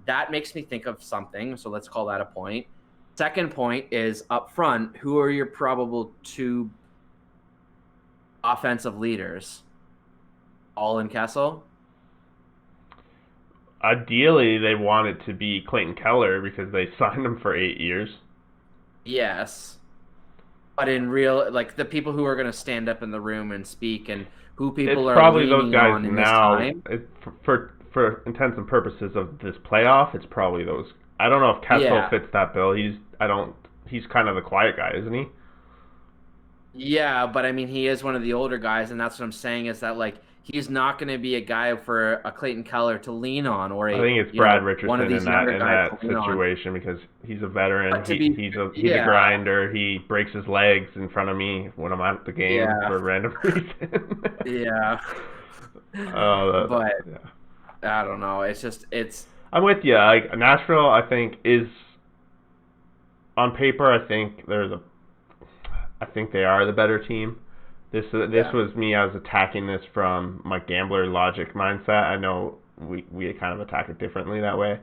that makes me think of something. So let's call that a point. Second point is up front, who are your probable 2 offensive leaders? All in Kessel? Ideally, they want it to be Clayton Keller because they signed him for 8 years. Yes. But in real, the people who are going to stand up in the room and speak and who people are leaning on in this time. It's probably those guys now. For intents and purposes of this playoff, it's probably those. I don't know if Kessel fits that bill. He's kind of the quiet guy, isn't he? Yeah, but I mean, he is one of the older guys, and that's what I'm saying is that like he's not going to be a guy for a Clayton Keller to lean on, or I a think it's Brad one of Richardson these in that younger guys to lean on. situation because he's a veteran. But to be, He's a yeah, grinder. He breaks his legs in front of me when I'm at the game yeah, for a random reason. yeah. But Yeah. I don't know. It's just it's I'm with you. Like Nashville, I think is on paper. I think they are the better team. This yeah, was me. I was attacking this from my gambler logic mindset. I know we kind of attack it differently that way.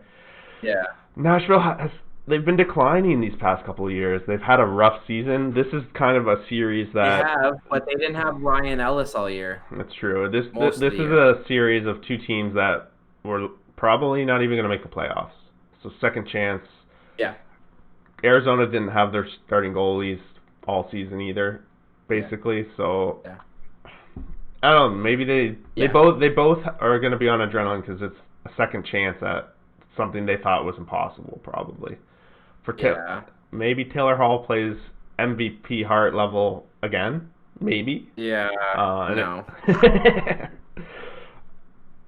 yeah. Nashville they've been declining these past couple of years. They've had a rough season. This is kind of a series They that have, but they didn't have Ryan Ellis all year. that's true. Most of This the is year. a series of two teams that were probably not even going to make the playoffs. So second chance. Yeah, Arizona didn't have their starting goalies all season either, yeah, basically. So yeah, I don't know. Maybe yeah, they both are going to be on adrenaline because it's a second chance at something they thought was impossible, probably. yeah, Maybe Taylor Hall plays MVP Hart level again. Maybe. yeah. And No.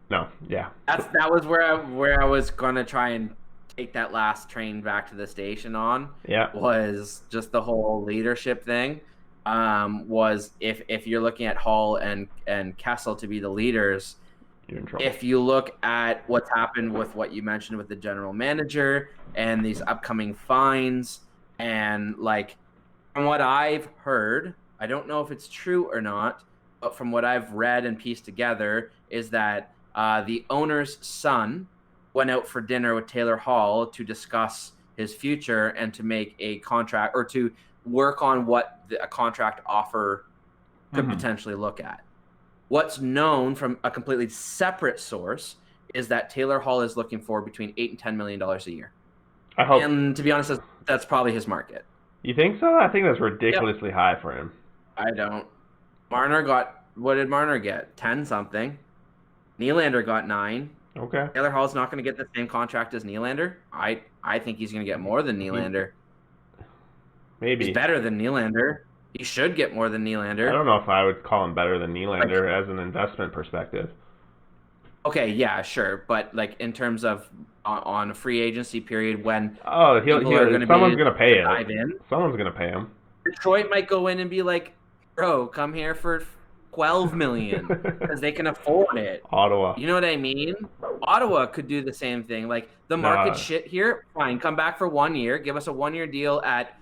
no. Yeah. That was where I was gonna try and take that last train back to the station on. Yeah. Was just the whole leadership thing. Was if you're looking at Hall and Kessel to be the leaders, You're in trouble. if you look at what's happened with what you mentioned with the general manager and these upcoming fines, and like from what I've heard, I don't know if it's true or not, but from what I've read and pieced together is that the owner's son went out for dinner with Taylor Hall to discuss his future and to make a contract, or to work on what a contract offer could potentially look at. What's known from a completely separate source is that Taylor Hall is looking for between $8 and $10 million a year. I hope. And to be honest, that's probably his market. You think so? I think that's ridiculously high for him. I don't. What did Marner get? 10 something. Nylander got 9. Okay. Taylor Hall's not going to get the same contract as Nylander. I think he's going to get more than Nylander. Maybe. He's better than Nylander. He should get more than I Nylander. don't know if I would call him better than Nylander as an investment perspective. Okay, yeah, sure, but like in terms of on a free agency period when Someone's gonna pay dive it. in, Someone's gonna pay him. Detroit might go in and be like, "Bro, come here for 12 million," because they can afford it. Ottawa. You know what I mean? Ottawa could do the same thing. Like the market shit here, fine, come back for 1 year, give us a 1-year deal at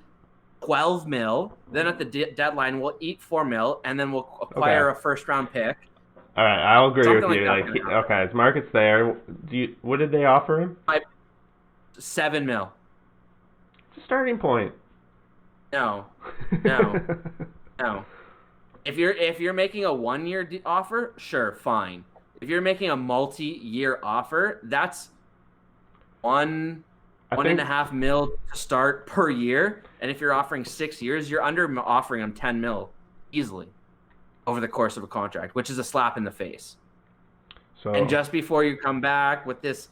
12 mil. Then at the deadline, we'll eat 4 mil, and then we'll acquire a first-round pick. All right, I'll agree Something with you. like that Okay, his market's there. What did they offer him? 7 mil. It's a starting point. No. If you're making a 1-year offer, sure, fine. If you're making a multi-year offer, that's one and a half mil to start per year. And if you're offering 6 years, you're under offering them 10 mil easily over the course of a contract, which is a slap in the face. And just before you come back with this,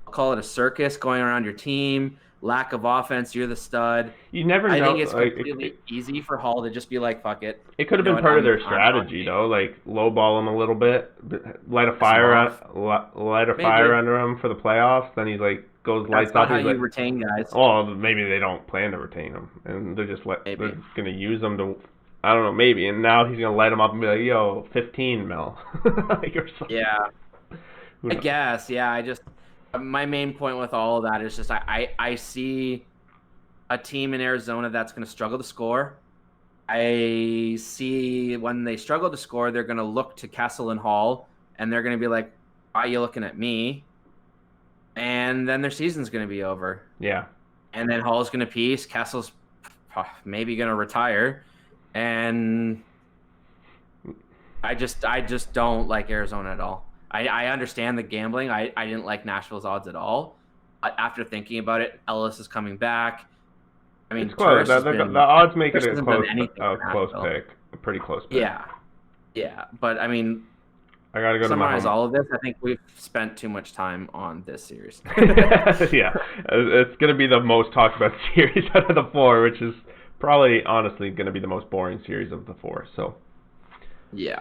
I'll call it a circus going around your team, lack of offense, you're the stud. You never know. I think it's completely easy for Hall to just be like, fuck it. It could have been part of their strategy, though, like lowball him a little bit, light a fire under him for the playoffs. Then he's like lights up. That's not how you retain guys. Well, maybe they don't plan to retain him, and they're just they're going to use him to. I don't know, maybe. And now he's going to light him up and be like, "Yo, 15 mil." Yeah. I guess. Yeah. My main point with all of that is just I see a team in Arizona that's going to struggle to score. I see when they struggle to score, they're going to look to Kessel and Hall, and they're going to be like, "Why are you looking at me?" And then their season's going to be over. Yeah. And then Hall's going to piece. Kessel's maybe going to retire. And I just don't like Arizona at all. I understand the gambling. I didn't like Nashville's odds at all. After thinking about it, Ellis is coming back. I mean, it's close. The odds make it a close pick. A pretty close pick. Yeah. But I mean, I gotta go summarize all of this. I think we've spent too much time on this series. Yeah, it's gonna be the most talked about series out of the 4, which is probably honestly going to be the most boring series of the four. So Yeah.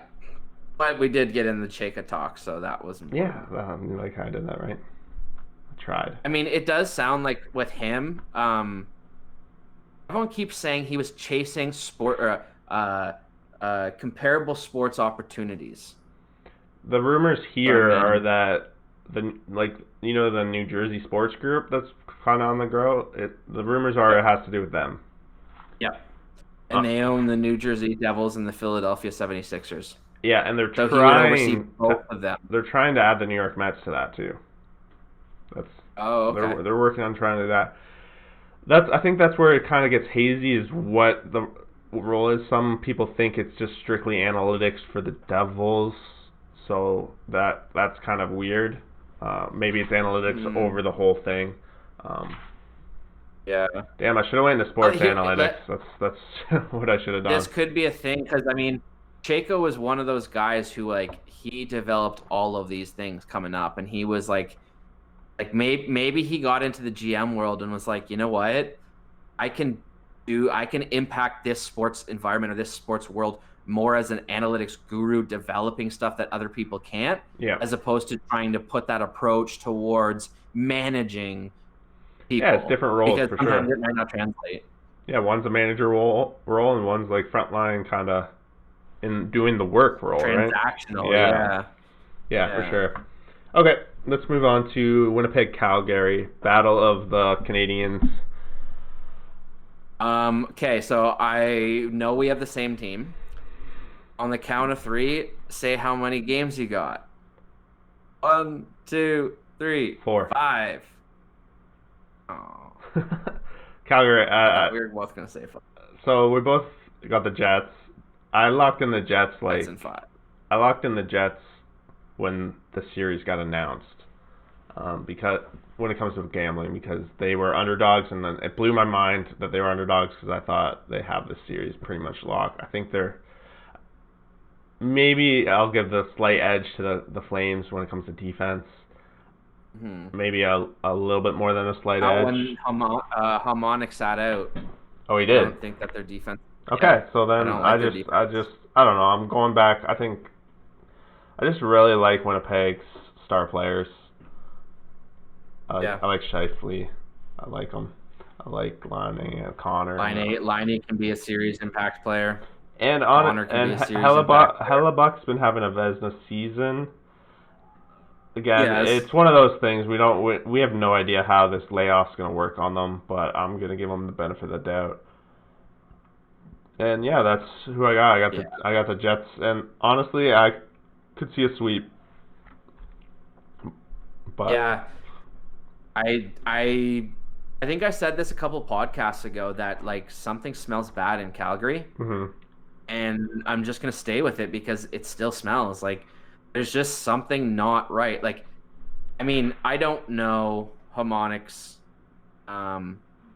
But we did get in the Chayka talk, so that was important. yeah, you like how I did that, right? I tried. I mean, it does sound like with him, everyone keeps saying he was chasing comparable sports opportunities. The rumors here are that the New Jersey sports group that's kind of on the grow. The rumors are it has to do with them. Yep. And they own the New Jersey Devils and the Philadelphia 76ers. Yeah, and they're He would oversee both of them. They're trying to add the New York Mets to that too. Okay. They're working on trying to do that. I think that's where it kind of gets hazy, is what the role is. Some people think it's just strictly analytics for the Devils, so that's kind of weird. Maybe it's analytics over the whole thing. Yeah. Damn, I should have went into sports analytics. That's what I should have done. This could be a thing because I mean, Chayka was one of those guys who he developed all of these things coming up, and he was like maybe he got into the GM world and was like, you know what, I can impact this sports environment or this sports world more as an analytics guru, developing stuff that other people can't, as opposed to trying to put that approach towards managing people. Yeah, it's different roles because for sometimes sure. It might not translate. Yeah, one's a manager role and one's like frontline kind of in doing the work role, right? Transactional, yeah, for sure. Okay, let's move on to Winnipeg, Calgary, Battle of the Canadians. Okay, so I know we have the same team. On the count of 3, say how many games you got. 1, 2, 3, 4, 5. Oh. Calgary. We were both gonna say 5. So we both got the Jets. I locked in the Jets That's in 5. I locked in the Jets when the series got announced. Because when it comes to gambling, because they were underdogs, and then it blew my mind that they were underdogs because I thought they have this series pretty much locked. I think maybe I'll give the slight edge to the Flames when it comes to defense. Maybe a little bit more than a slight edge. When Harmonic sat out. Oh, he did. I don't think that their defense. Okay, so then I don't know. I'm going back. I think I just really like Winnipeg's star players. I like Scheifele. I like him. I like Laine, Connor. Laine can be a series impact player. And Hellebuck's been having a Vezina season. Again, It's one of those things we have no idea how this layoff's going to work on them, but I'm going to give them the benefit of the doubt. And yeah, that's who I got. I got the Jets, and honestly, I could see a sweep. But yeah, I think I said this a couple podcasts ago that something smells bad in Calgary, and I'm just gonna stay with it because it still smells like there's just something not right. I mean, I don't know Harmonic's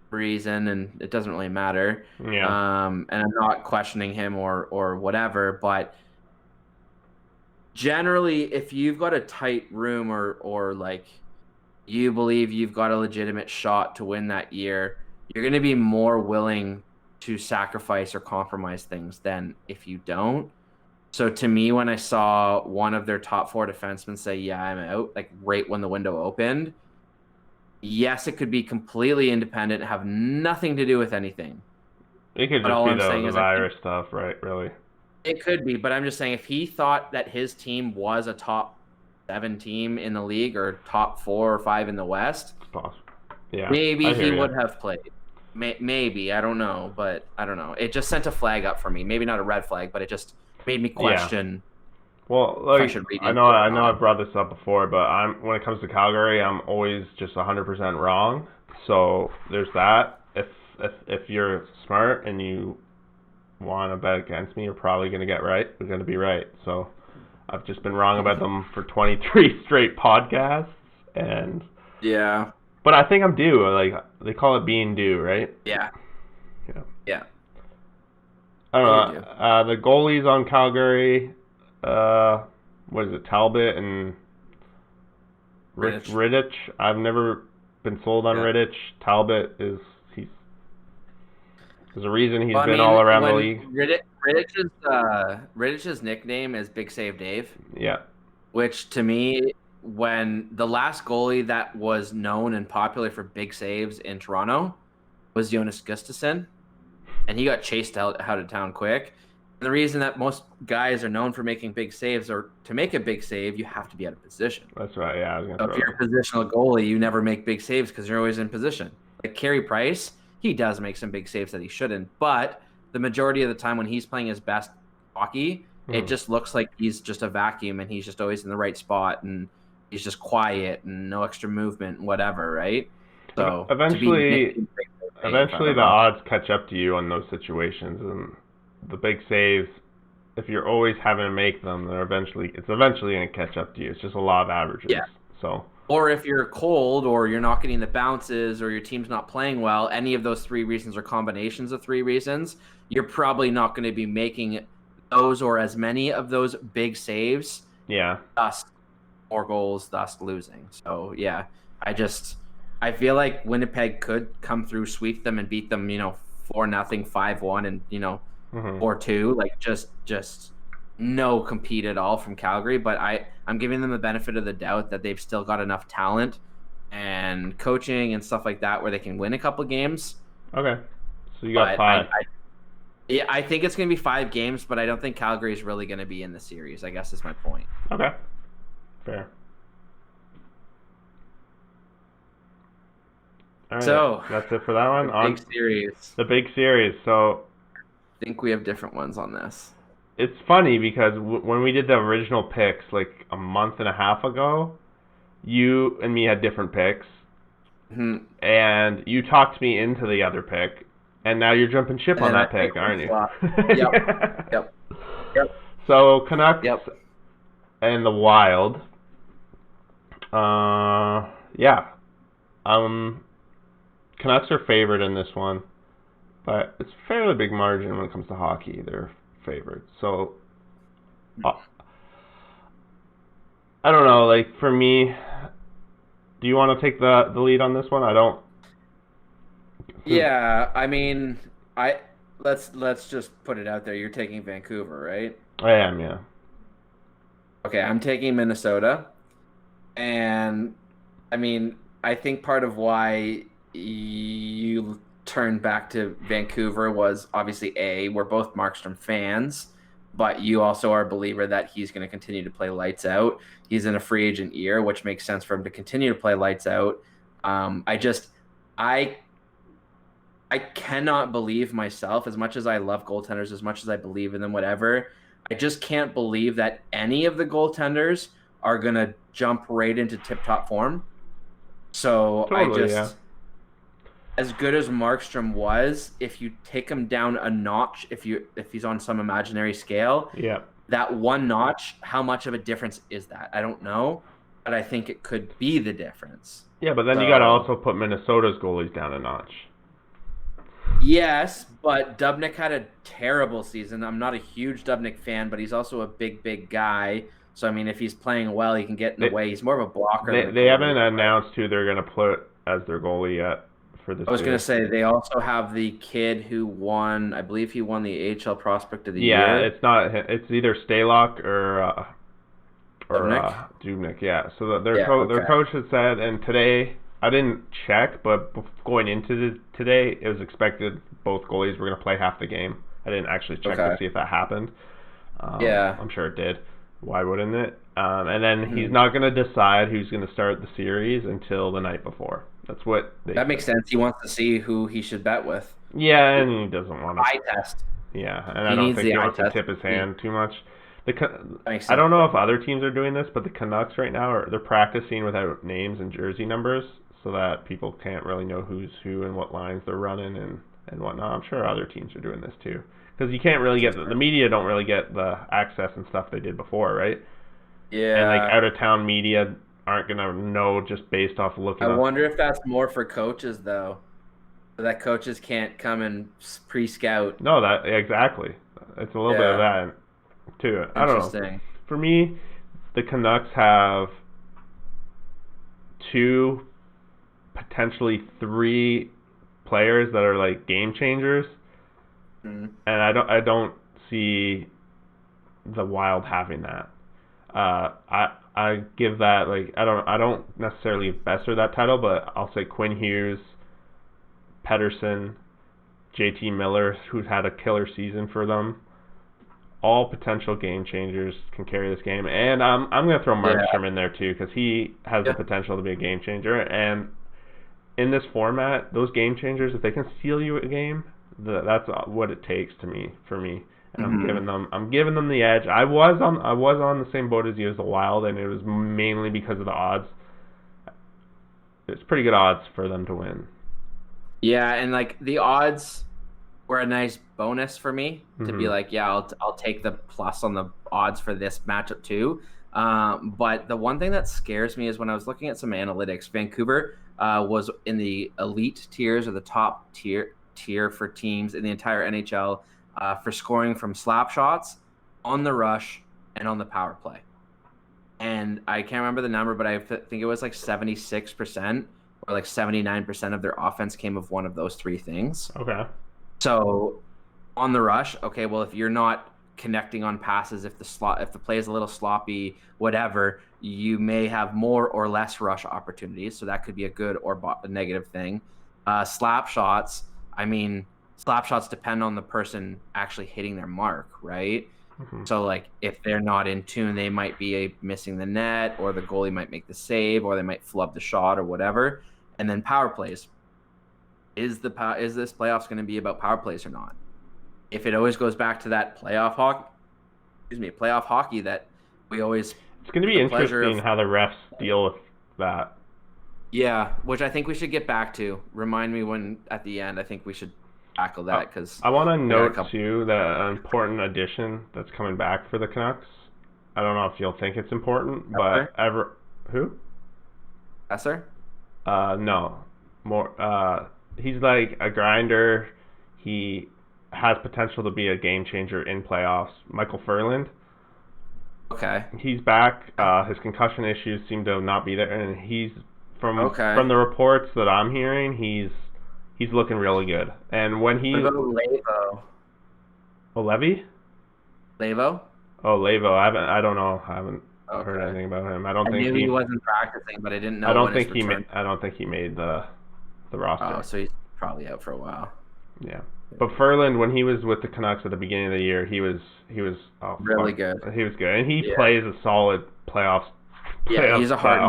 reason, and it doesn't really matter. Yeah. And I'm not questioning him or whatever, but generally, if you've got a tight room or you believe you've got a legitimate shot to win that year, you're going to be more willing to sacrifice or compromise things than if you don't. So to me, when I saw one of their top 4 defensemen say, yeah, I'm out, right when the window opened, yes, it could be completely independent, have nothing to do with anything. It could just be the virus stuff, right? Really. It could be, but I'm just saying if he thought that his team was a top 7 team in the league or top 4 or 5 in the West, yeah, maybe he would have played. Maybe, I don't know, but I don't know. It just sent a flag up for me. Maybe not a red flag, but it just made me question. Yeah. Well, I know I've brought this up before, but when it comes to Calgary, I'm always just 100% wrong. So there's that. If you're smart and you want to bet against me, you're probably going to be right. So I've just been wrong about them for 23 straight podcasts, and but I think I'm due. They call it being due, right? Yeah. I don't know. The goalies on Calgary, what is it, Talbot and Rittich? I've never been sold on Rittich. Talbot There's a reason he's Well, I been mean, all around the when league. Riddich's nickname is Big Save Dave, Yeah. which to me, when the last goalie that was known and popular for big saves in Toronto was Jonas Gustafsson, and he got chased out of town quick. And the reason that most guys are known for making big saves, or to make a big save, you have to be out of position. That's right. Yeah, I was gonna So throw if you're a positional goalie, you never make big saves because you're always in position. Like Carey Price, he does make some big saves that he shouldn't, but the majority of the time when he's playing his best hockey, it just looks like he's just a vacuum and he's just always in the right spot and he's just quiet and no extra movement and whatever, right? So eventually the odds catch up to you on those situations, and the big saves, if you're always having to make them, it's eventually going to catch up to you. It's just a law of averages. Yeah. So. Or if you're cold or you're not getting the bounces or your team's not playing well, any of those three reasons or combinations of three reasons, you're probably not going to be making those or as many of those big saves. Yeah. Thus more goals, thus losing. So, yeah, I feel like Winnipeg could come through, sweep them and beat them, 4-0, 5-1 and, 4-2, like just no compete at all from Calgary, but I'm giving them the benefit of the doubt that they've still got enough talent and coaching and stuff like that where they can win a couple games. Okay. So you got 5. I think it's going to be 5 games, but I don't think Calgary is really going to be in the series, I guess is my point. Okay. Fair. All right. So that's it for that one. The big series. So I think we have different ones on this. It's funny because when we did the original picks like a month and a half ago, you and me had different picks, and you talked me into the other pick, and now you're jumping ship on that pick, aren't you? Yep. So Canucks and the Wild. Canucks are favored in this one, but it's a fairly big margin when it comes to hockey. They're favored. So I don't know, like for me, do you want to take the lead on this one? I don't. Yeah, I mean, let's just put it out there. You're taking Vancouver, right? I am, yeah. Okay, I'm taking Minnesota. And I mean, I think part of why you turned back to Vancouver was obviously we're both Markstrom fans, but you also are a believer that he's going to continue to play lights out. He's in a free agent year, which makes sense for him to continue to play lights out. I cannot believe myself, as much as I love goaltenders, as much as I believe in them, whatever, I just can't believe that any of the goaltenders are going to jump right into tip-top form. So totally, as good as Markstrom was, if you take him down a notch, if he's on some imaginary scale, that one notch, how much of a difference is that? I don't know, but I think it could be the difference. Yeah, but then you got to also put Minnesota's goalies down a notch. Yes, but Dubnyk had a terrible season. I'm not a huge Dubnyk fan, but he's also a big guy. So, I mean, if he's playing well, he can get in the way. He's more of a blocker. They haven't announced who they're going to put as their goalie yet for this. I was going to say, they also have the kid who won, I believe he won the AHL Prospect of the Year. Yeah, it's either Stalock or Dubnyk. Yeah, so their coach had said, and today, I didn't check, but going into today, it was expected both goalies were going to play half the game. I didn't actually check to see if that happened. I'm sure it did. Why wouldn't it? And then he's not going to decide who's going to start the series until the night before. That's what that makes sense. He wants to see who he should bet with. Yeah, and he doesn't want to. Eye test. Yeah, and I don't think he wants to tip his hand too much. I don't know if other teams are doing this, but the Canucks right now they're practicing without names and jersey numbers so that people can't really know who's who and what lines they're running and whatnot. I'm sure other teams are doing this too. Because you can't really get the media don't really get the access and stuff they did before, right? Yeah. And like out of town media aren't gonna know just based off looking. I wonder if that's more for coaches though, so that coaches can't come and pre-scout. No, that exactly. It's a little bit of that too. I don't know. For me, the Canucks have 2, potentially 3 players that are like game changers. and I don't see the Wild having that. I give that, like, I don't necessarily besser that title, but I'll say Quinn Hughes, Pedersen, JT Miller, who's had a killer season for them. All potential game changers can carry this game, and I'm gonna throw Markstrom in there too, because he has the potential to be a game changer. And in this format, those game changers, if they can steal you a game, that's what it takes for me. And I'm giving them the edge. I was on the same boat as you as the Wild, and it was mainly because of the odds. It's pretty good odds for them to win. Yeah, and like the odds were a nice bonus for me to be like, yeah, I'll take the plus on the odds for this matchup too. But the one thing that scares me is when I was looking at some analytics, Vancouver was in the elite tiers, or the top tier for teams in the entire NHL for scoring from slap shots, on the rush, and on the power play. And I can't remember the number, but I think it was like 76% or like 79% of their offense came of one of those three things. Okay. So on the rush, okay, well, if you're not connecting on passes, if the play is a little sloppy, whatever, you may have more or less rush opportunities. So that could be a good or a negative thing. Slap shots, I mean, slap shots depend on the person actually hitting their mark, right? So like if they're not in tune, they might be missing the net, or the goalie might make the save, or they might flub the shot or whatever. And then power plays. Is this playoffs going to be about power plays or not? If it always goes back to that playoff hockey that we always... It's going to be interesting how the refs deal with that. Yeah, which I think we should get back to. Remind me when at the end I think we should tackle that, because I want to note too that an important addition that's coming back for the Canucks. I don't know if you'll think it's important, but who? Esser? No, more. He's like a grinder. He has potential to be a game changer in playoffs. Michael Furland. Okay. He's back. His concussion issues seem to not be there, and he's from the reports that I'm hearing, he's looking really good. And when he... What about Levo? Oh, Levy? Levo? Oh, Levo. I don't know. I haven't heard anything about him. I knew he wasn't practicing, but I didn't know. I don't think he made the roster. Oh, so he's probably out for a while. Yeah. But Furland, when he was with the Canucks at the beginning of the year, he was really good. He was good, and he plays a solid playoffs. Yeah, he's a heart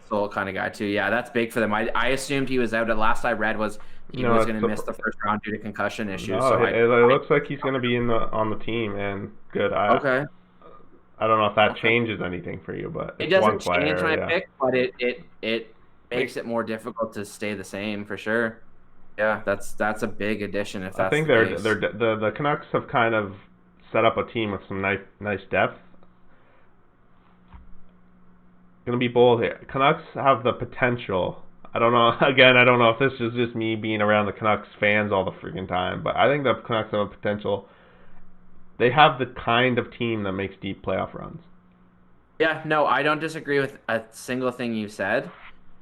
soul kind of guy too. Yeah, that's big for them. I assumed he was out. The last I read was he was going to miss the first round due to concussion issues. No, so it looks like he's going to be on the team, and good. I don't know if that changes anything for you, but it doesn't change my pick, but it makes it more difficult to stay the same for sure. Yeah, that's a big addition. If that's I think the Canucks have kind of set up a team with some nice depth. Gonna be bold here. Canucks have the potential. I don't know. Again, I don't know if this is just me being around the Canucks fans all the freaking time, but I think the Canucks have a potential. They have the kind of team that makes deep playoff runs. Yeah, no, I don't disagree with a single thing you said,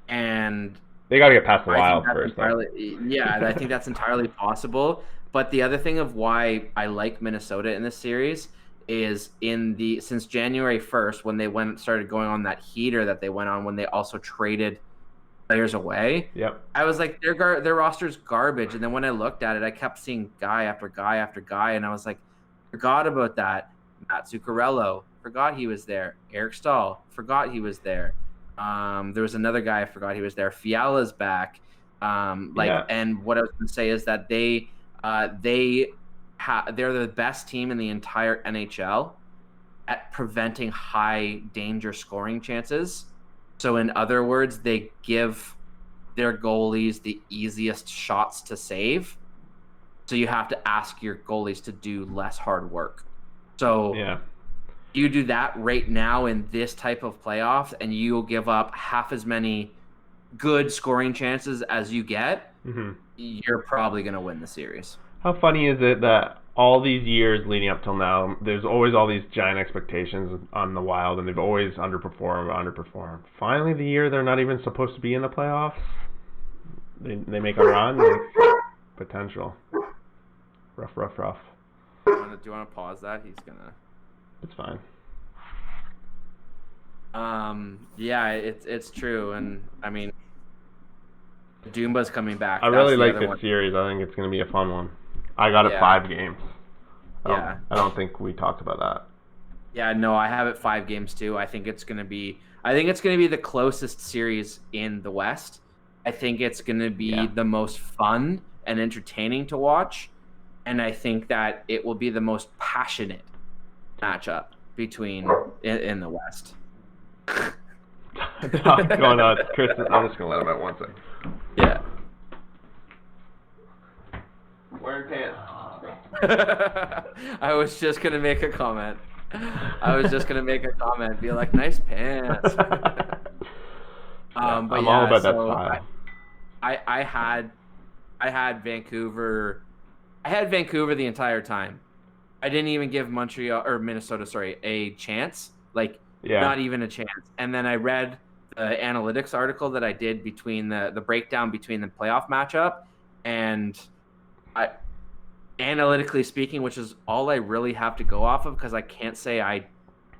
and they got to get past the Wild first. Yeah, I think that's entirely possible. But the other thing of why I like Minnesota in this series is since January 1st, when they started going on that heater that they went on, when they also traded players away. Yep. I was like, their roster's garbage. And then when I looked at it, I kept seeing guy after guy after guy, and I was like, forgot about that. Matt Zuccarello, forgot he was there. Eric Stahl, forgot he was there. There was another guy, I forgot he was there. Fiala's back. And what I was going to say is that they're the best team in the entire NHL at preventing high danger scoring chances. So in other words, they give their goalies the easiest shots to save. So you have to ask your goalies to do less hard work. So you do that right now in this type of playoffs, and you'll give up half as many good scoring chances as you get. Mm-hmm. You're probably going to win the series. How funny is it that all these years leading up till now, there's always all these giant expectations on the Wild, and they've always underperformed. Finally, the year they're not even supposed to be in the playoffs, they make a run. Potential. Rough. Do you want to pause that? He's gonna. It's fine. Yeah, it's true, and I mean, Dumba's coming back. I really like this series. I think it's going to be a fun one. I got it 5 games. I don't think we talked about that. Yeah, no, I have it 5 games too. I think it's going to be the closest series in the West. I think it's going to be the most fun and entertaining to watch, and I think that it will be the most passionate matchup between in the West. Going on, Chris. I'm just going to let him out 1 second. Yeah. Wearing pants. I was just gonna make a comment. Be like, nice pants. But I'm all about that style. I had Vancouver. I had Vancouver the entire time. I didn't even give Minnesota, a chance. Not even a chance. And then I read the analytics article that I did between the breakdown between the playoff matchup, and analytically speaking, which is all I really have to go off of, because I can't say I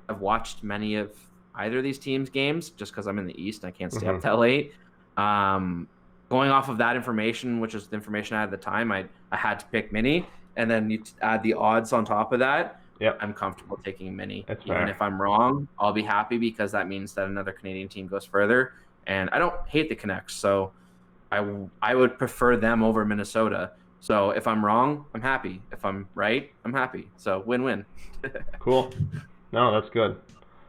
have watched many of either of these teams' games just because I'm in the East and I can't stay up that late. Going off of that information, which is the information I had at the time, I had to pick Mini, and then you add the odds on top of that. Yep. I'm comfortable taking Mini. That's Even fair. if I'm wrong, I'll be happy because that means that another Canadian team goes further. And I don't hate the Canucks, so I would prefer them over Minnesota. So if I'm wrong, I'm happy. If I'm right, I'm happy. So win-win. Cool. No, that's good.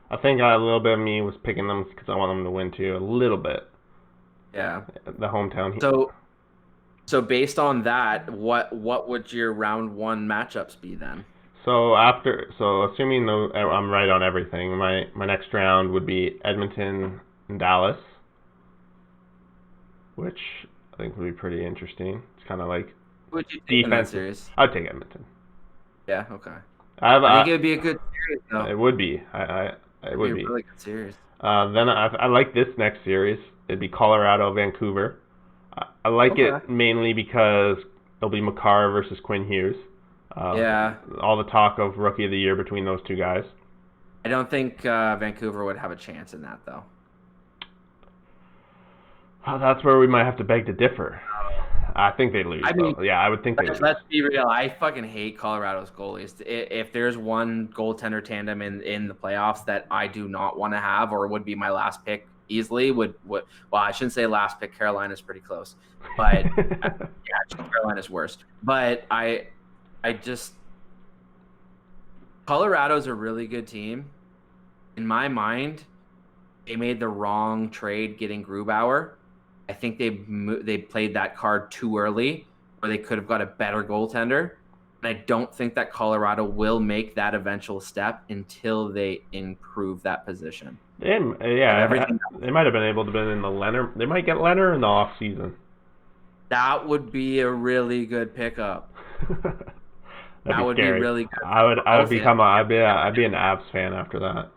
I think a little bit of me was picking them because I want them to win too, a little bit. Yeah. The hometown. So based on that, what would your round 1 matchups be then? So assuming I'm right on everything, my next round would be Edmonton and Dallas, which I think would be pretty interesting. It's kind of like would you take in that defensive. series? I'd take Edmonton. Yeah. Okay. I think it would be a good series, though. It would be. It would be a really good series. Then I like this next series. It'd be Colorado, Vancouver. I like it mainly because it'll be Makar versus Quinn Hughes. All the talk of Rookie of the Year between those two guys. I don't think Vancouver would have a chance in that, though. Well, that's where we might have to beg to differ. I think they lose. I would think they lose. Let's be real. I fucking hate Colorado's goalies. If there's one goaltender tandem in the playoffs that I do not want to have, or would be my last pick easily, well, I shouldn't say last pick. Carolina's pretty close, but Carolina's worst. But I just Colorado's a really good team. In my mind, they made the wrong trade getting Grubauer. I think they played that card too early, where they could have got a better goaltender. And I don't think that Colorado will make that eventual step until they improve that position. They might have been able to be in the Leonard. They might get Leonard in the off season. That would be a really good pickup. That would be really good. I'd be an Avs fan after that.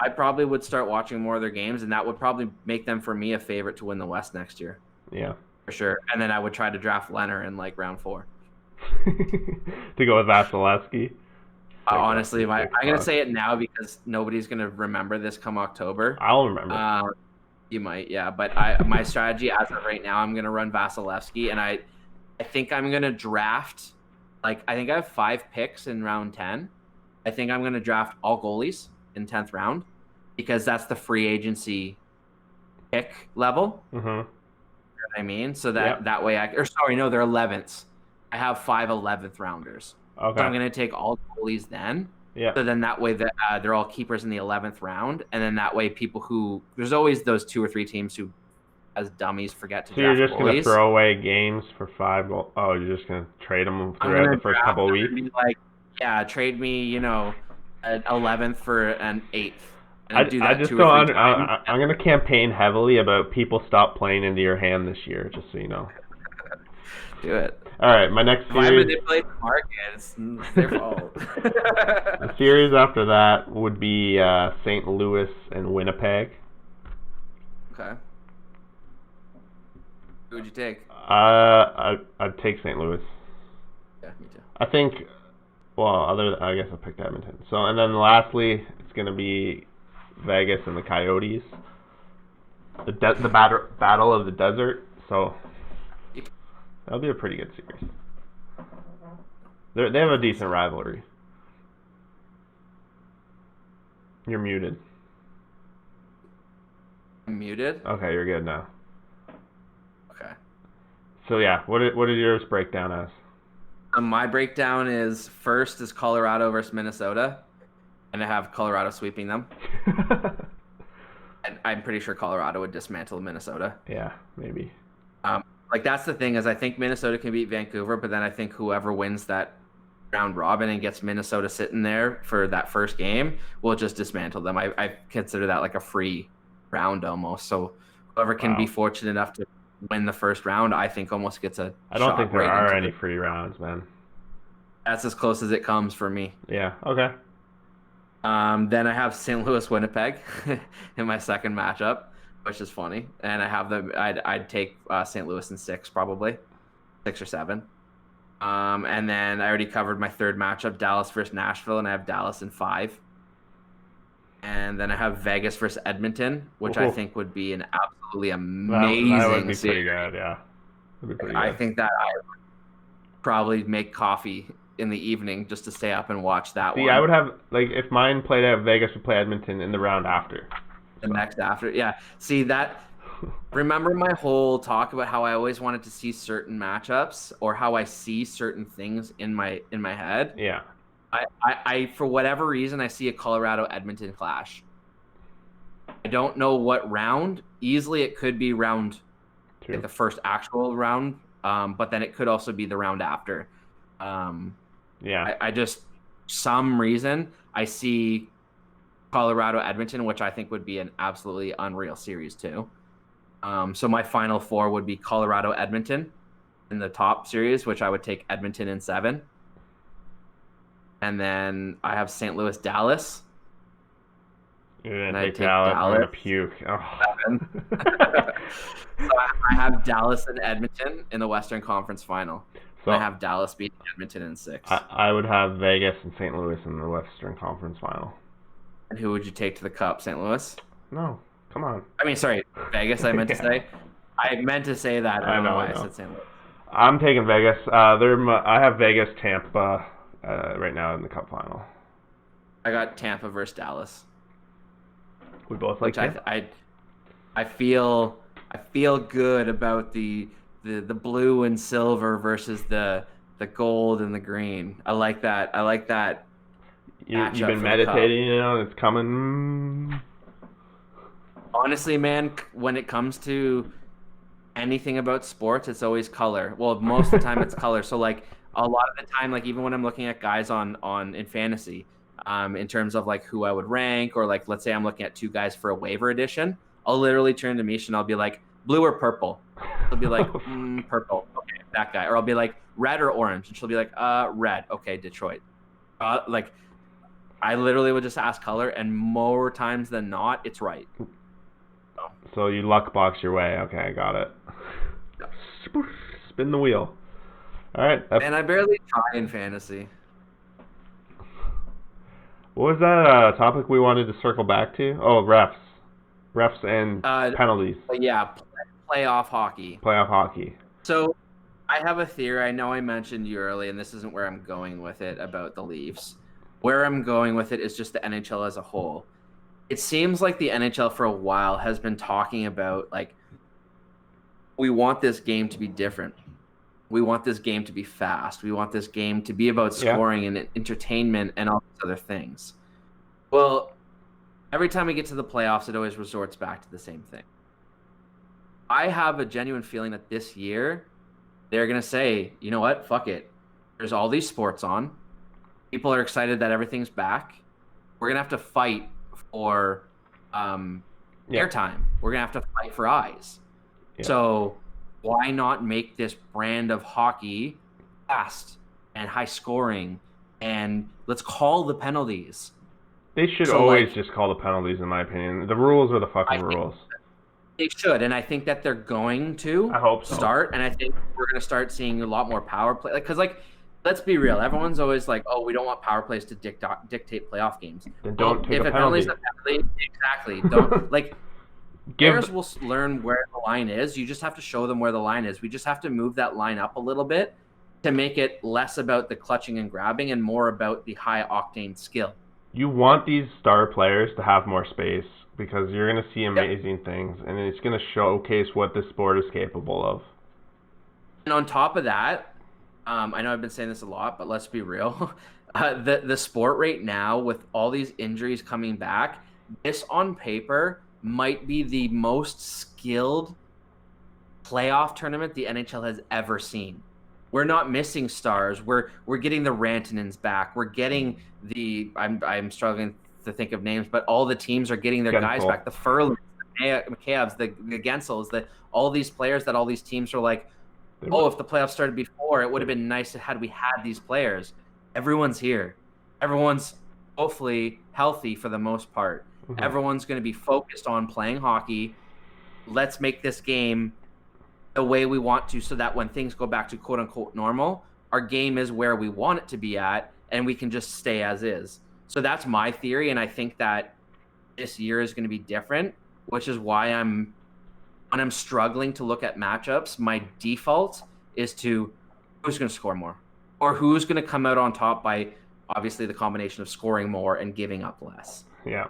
I probably would start watching more of their games, and that would probably make them, for me, a favorite to win the West next year. Yeah. For sure. And then I would try to draft Leonard in round 4. To go with Vasilevsky. Honestly, I'm going to say it now because nobody's going to remember this come October. I'll remember. You might, yeah. But my strategy as of right now, I'm going to run Vasilevsky, and I think I'm going to draft, I think I have 5 picks in round 10. I think I'm going to draft all goalies in 10th round because that's the free agency pick level. Mm-hmm. You know what I mean? So that way they're 11ths. I have 5 11th rounders. Okay. So I'm going to take all goalies then. Yeah. So then that way they're all keepers in the 11th round. And then that way there's always those 2 or 3 teams who, as dummies, forget to draft goalies. So you're just going to throw away games for 5 goals? Oh, you're just going to trade them throughout the first couple of weeks? Trade me, an 11th for an 8th. And I just don't. I'm going to campaign heavily about people stop playing into your hand this year, just so you know. Do it. All right, my next series. If I manipulate the market, it's their fault. The series after that would be St. Louis and Winnipeg. Okay. Who would you take? I'd take St. Louis. Yeah, me too. I think. Well, I guess I picked Edmonton. So, and then lastly, it's gonna be Vegas and the Coyotes. The battle of the desert. So that'll be a pretty good series. They have a decent rivalry. You're muted. I'm muted? Okay, you're good now. Okay. So yeah, what did yours break down as? My breakdown is first is Colorado versus Minnesota, and I have Colorado sweeping them. And I'm pretty sure Colorado would dismantle Minnesota. Yeah, maybe. Like that's the thing is I think Minnesota can beat Vancouver, but then I think whoever wins that round robin and gets Minnesota sitting there for that first game will just dismantle them. I consider that like a free round almost. So whoever can be fortunate enough to win the first round, I think almost gets a I don't shot think there right are into any free rounds, man. That's as close as it comes for me. Yeah, okay. Then I have St. Louis Winnipeg in my second matchup, which is funny. And I have I'd take St. Louis in 6 probably, 6 or 7. And then I already covered my third matchup, Dallas versus Nashville, and I have Dallas in 5. And then I have Vegas versus Edmonton, which I think would be an absolutely amazing that would be series. pretty good, yeah. That'd be pretty good. I think that I would probably make coffee in the evening just to stay up and watch that one. See, I would have, like, if mine played out, Vegas would play Edmonton in the round after. The next after, yeah. See, that, remember my whole talk about how I always wanted to see certain matchups or how I see certain things in my head? Yeah. I for whatever reason, I see a Colorado-Edmonton clash. I don't know what round. Easily it could be round, like the first actual round, but then it could also be the round after. Yeah. I just, some reason, I see Colorado-Edmonton, which I think would be an absolutely unreal series too. So my final 4 would be Colorado-Edmonton in the top series, which I would take Edmonton in 7. And then I have St. Louis-Dallas. You're going to take Dallas. I'm going to puke. Oh. So I have Dallas and Edmonton in the Western Conference Final. So I have Dallas beating Edmonton in 6. I would have Vegas and St. Louis in the Western Conference Final. And who would you take to the Cup? St. Louis? No, come on. I mean, sorry, Vegas. I meant to say. I meant to say that. I don't know why I said St. Louis. I'm taking Vegas. I have Vegas, Tampa right now in the Cup Final. I got Tampa versus Dallas. We both like that. I feel good about the blue and silver versus the gold and the green. I like that. You've been meditating, you know, it's coming. Honestly, man, when it comes to anything about sports, it's always color. Well, most of the time it's color. So like a lot of the time, like even when I'm looking at guys on in fantasy, in terms of like who I would rank, or like let's say I'm looking at 2 guys for a waiver edition, I'll literally turn to Mish and I'll be like, blue or purple? She'll be like, purple. Okay, that guy. Or I'll be like, red or orange? And she'll be like, red. Okay, Detroit. Like, I literally would just ask color, and more times than not, it's right. So you luck box your way. Okay, I got it. Yeah. Spin the wheel. All right. And I barely try in fantasy. What was that topic we wanted to circle back to? Oh, refs and penalties. Yeah, playoff hockey. Playoff hockey. So I have a theory. I know I mentioned you early, and this isn't where I'm going with it about the Leafs. Where I'm going with it is just the NHL as a whole. It seems like the NHL for a while has been talking about, like, we want this game to be different. We want this game to be fast. We want this game to be about scoring and entertainment and all these other things. Well, every time we get to the playoffs, it always resorts back to the same thing. I have a genuine feeling that this year they're going to say, you know what, fuck it. There's all these sports on. People are excited that everything's back. We're going to have to fight for airtime. We're going to have to fight for eyes. Yeah. So why not make this brand of hockey fast and high scoring, and let's call the penalties. They should always just call the penalties, in my opinion. The rules are the fucking rules. They should, and I think that they're going to I hope so. start, and I think we're going to start seeing a lot more power play. Because, like, let's be real. Everyone's always like, "Oh, we don't want power plays to dictate playoff games." Then Well, don't take if a a penalty's penalty. a penalty, exactly. Don't like Give players will learn where the line is. You just have to show them where the line is. We just have to move that line up a little bit to make it less about the clutching and grabbing and more about the high octane skill. You want these star players to have more space because you're going to see Yep. amazing things, and it's going to showcase what this sport is capable of. And on top of that, I know I've been saying this a lot, but let's be real. The sport right now, with all these injuries coming back, this on paper might be the most skilled playoff tournament the NHL has ever seen. We're not missing stars. We're getting the Rantanens back. We're getting I'm struggling to think of names, but all the teams are getting their guys back. The Furlings, the McCabe's, the Gensels, all these players that all these teams are like, oh, if the playoffs started before, it would have been nice had we had these players. Everyone's here. Everyone's hopefully healthy for the most part. Mhm. Everyone's going to be focused on playing hockey. Let's make this game the way we want to, so that when things go back to quote unquote normal, our game is where we want it to be at, and we can just stay as is. So that's my theory, and I think that this year is going to be different, which is why when I'm struggling to look at matchups, my default is to who's going to score more, or who's going to come out on top by obviously the combination of scoring more and giving up less. Yeah.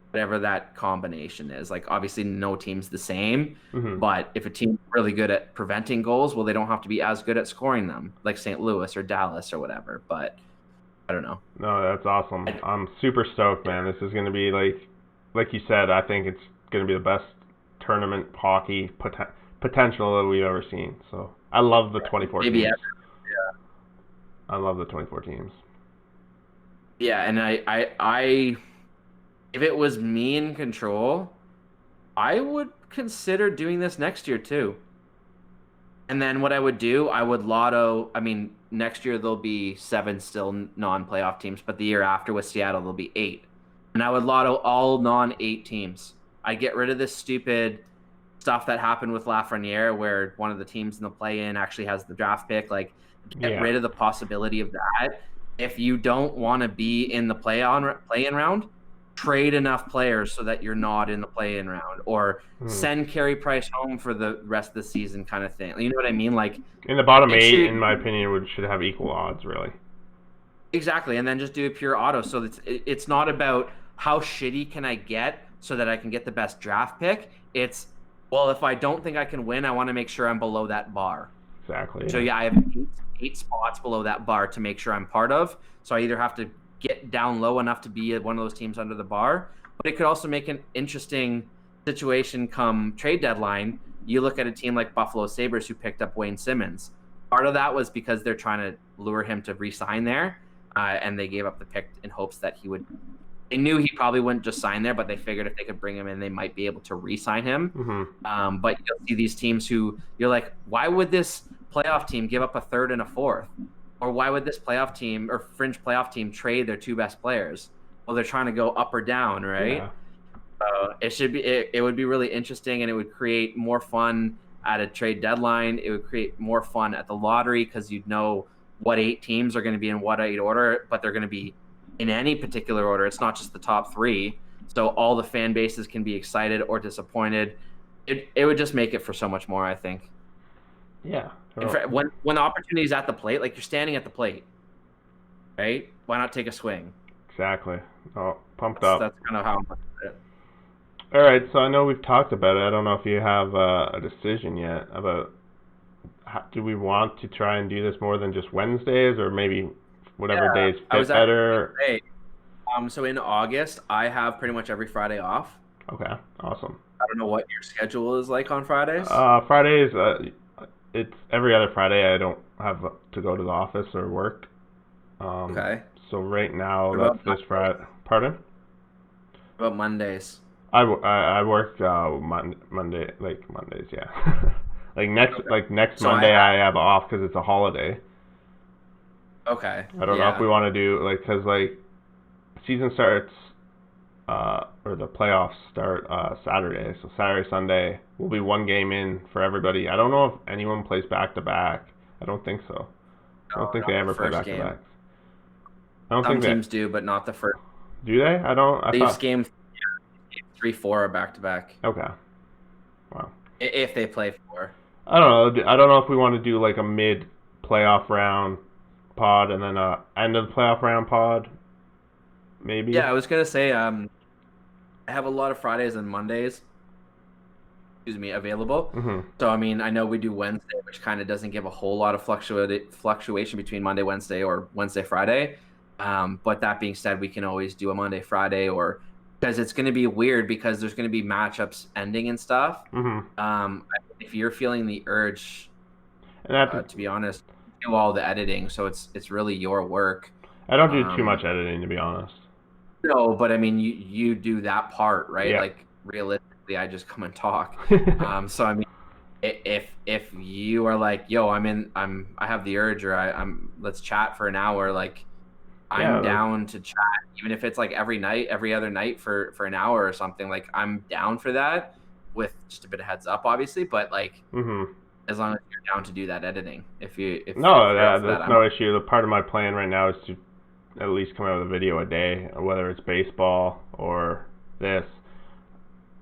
Whatever that combination is. Like, obviously no team's the same, Mhm. but if a team's really good at preventing goals, well, they don't have to be as good at scoring them, like St. Louis or Dallas or whatever. But I don't know. No, that's awesome. I'm super stoked, man. This is going to be like you said, I think it's going to be the best tournament hockey potential that we've ever seen. So I love the 24 Maybe teams. ever. I love the 24 teams. Yeah, and I if it was me in control, I would consider doing this next year too. And then what I would do, I would lotto. I mean, next year there'll be 7 still non-playoff teams, but the year after with Seattle there'll be 8. And I would lotto all non-8 teams. I get rid of this stupid stuff that happened with Lafreniere, where one of the teams in the play-in actually has the draft pick. Like, get rid of the possibility of that. If you don't want to be in the play-in round, trade enough players so that you're not in the play-in round, or send Carey Price home for the rest of the season, kind of thing. You know what I mean? Like, in the bottom 8, in my opinion, should have equal odds, really. Exactly, and then just do a pure auto. So it's not about how shitty can I get so that I can get the best draft pick. It's, well, if I don't think I can win, I want to make sure I'm below that bar. Exactly. So yeah, I have 8 spots below that bar to make sure I'm part of. So I either have to get down low enough to be one of those teams under the bar, but it could also make an interesting situation come trade deadline. You look at a team like Buffalo Sabres who picked up Wayne Simmons. Part of that was because they're trying to lure him to re-sign there, and they gave up the pick in hopes that he would. They knew he probably wouldn't just sign there, but they figured if they could bring him in, they might be able to re-sign him. Mm-hmm. But you'll see these teams who you're like, why would this playoff team give up a 3rd and a 4th? Or why would this playoff team or fringe playoff team trade their 2 best players? Well, they're trying to go up or down, right? Yeah. So it would be really interesting, and it would create more fun at a trade deadline. It would create more fun at the lottery because you'd know what 8 teams are going to be in what 8 order, but they're going to be in any particular order. It's not just the top 3. So all the fan bases can be excited or disappointed. It would just make it for so much more, I think. Yeah. When the opportunity is at the plate, like you're standing at the plate, right? Why not take a swing? Exactly. Oh, pumped up. That's kind of how I'm looking at it. All right, so I know we've talked about it. I don't know if you have a decision yet about do we want to try and do this more than just Wednesdays, or maybe whatever days fit better. So in August, I have pretty much every Friday off. Okay, awesome. I don't know what your schedule is like on Fridays. Fridays, it's every other Friday. I don't have to go to the office or work. Okay. So right now, that's this Friday. Pardon? What about Mondays? I work Monday, like Mondays, yeah. next So Monday I have off because it's a holiday. Okay. I don't know if we want to do because season starts or the playoffs start Saturday. So Saturday, Sunday will be one game in for everybody. I don't know if anyone plays back to back. I don't think so. I don't think not they the ever play first game. back-to-backs. I don't Some think teams do, but not the first. Do they? I Leafs thought. game 3-4 are back-to-back. Okay. Wow. If they play 4. I don't know. I don't know if we want to do like a mid-playoff round pod and then a end of the playoff round pod. Maybe. Yeah, I was gonna say I have a lot of Fridays and Mondays. Available. Mm-hmm. So I mean, I know we do Wednesday, which kind of doesn't give a whole lot of fluctuation between Monday, Wednesday, or Wednesday, Friday. But that being said, we can always do a Monday, Friday, or because it's going to be weird because there's going to be matchups ending and stuff. Mm-hmm. If you're feeling the urge, and to be honest, do all the editing, so it's really your work. I don't do too much editing, to be honest. No, but I mean, you do that part, right? Yeah. Like realistically, I just come and talk. So I mean, if you are like, yo, I have the urge, or let's chat for an hour, like I'm down to chat, even if it's like every other night for an hour or something. Like I'm down for that, with just a bit of heads up, obviously, but like as long as you're down to do that editing. That's no issue. The part of my plan right now is to at least come out with a video a day, whether it's baseball or this.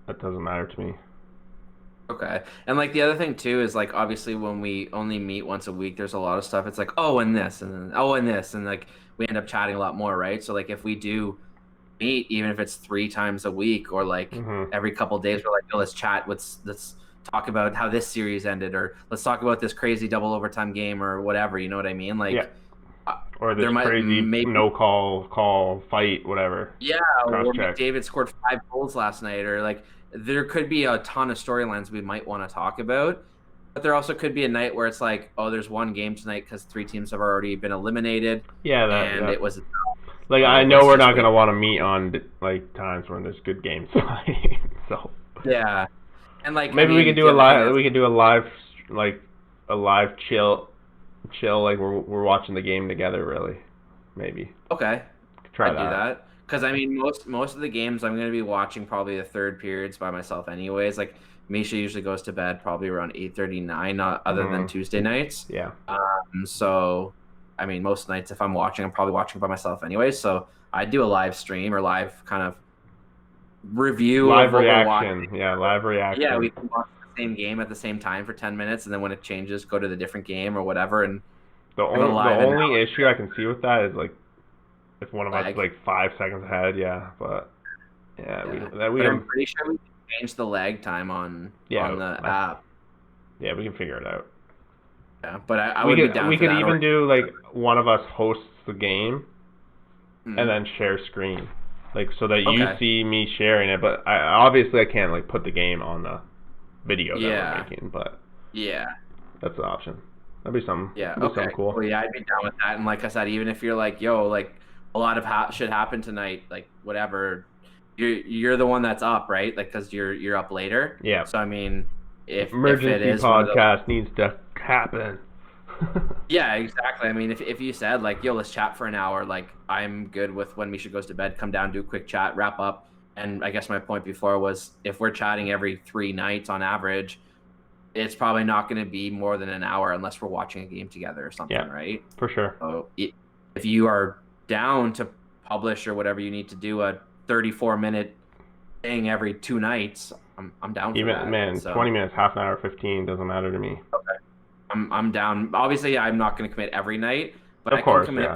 That doesn't matter to me. Okay. And like the other thing too is like obviously when we only meet once a week, there's a lot of stuff. It's like, oh, and this, and then oh, and this, and like we end up chatting a lot more, right? So like if we do meet, even if it's 3 times a week or like every couple of days, we're like, oh, let's chat. Let's talk about how this series ended, or let's talk about this crazy double overtime game or whatever. You know what I mean? Like, or this crazy no call fight, whatever. Yeah, or McDavid scored 5 goals last night, or like. There could be a ton of storylines we might want to talk about, but there also could be a night where it's like, oh, there's one game tonight because 3 teams have already been eliminated. Yeah, it was like I know we're not gonna want to meet on like times when there's good games playing. So yeah, and like maybe we can do a live. We can do a live chill. Like we're watching the game together. Really, maybe. Okay. Try I'd do that. Because, I mean, most of the games I'm going to be watching probably the third periods by myself anyways. Like, Misha usually goes to bed probably around 8:39, other than Tuesday nights. Yeah. So, I mean, most nights if I'm watching, I'm probably watching by myself anyways. So, I do a live stream or live kind of review. Live reaction. Yeah, live reaction. Yeah, we can watch the same game at the same time for 10 minutes, and then when it changes, go to the different game or whatever. And the only issue I can see with that is, like, if one of us is like 5 seconds ahead, but I'm pretty sure we can change the lag time on the app. Yeah, we can figure it out. Yeah, but I would be down we for that. We could even do like one of us hosts the game and then share screen, like so that you see me sharing it. But obviously I can't like put the game on the video that we're making. But that's an option. That'd be something. Yeah, something cool. Well, yeah, I'd be down with that. And like I said, even if you're like, yo, like. A lot of shit happened tonight, like whatever. You're the one that's up, right? Like because you're up later. Yeah. So I mean, if emergency it is podcast needs to happen. Yeah, exactly. I mean, if you said like, yo, let's chat for an hour, like I'm good with when Misha goes to bed. Come down, do a quick chat, wrap up. And I guess my point before was if we're chatting every 3 nights on average, it's probably not going to be more than an hour unless we're watching a game together or something, right? For sure. So if you are down to publish or whatever you need to do a 34-minute thing every 2 nights, I'm down for that. Man, so, 20 minutes, half an hour, 15 doesn't matter to me. Okay. I'm down. Obviously, I'm not going to commit every night, but of course, can commit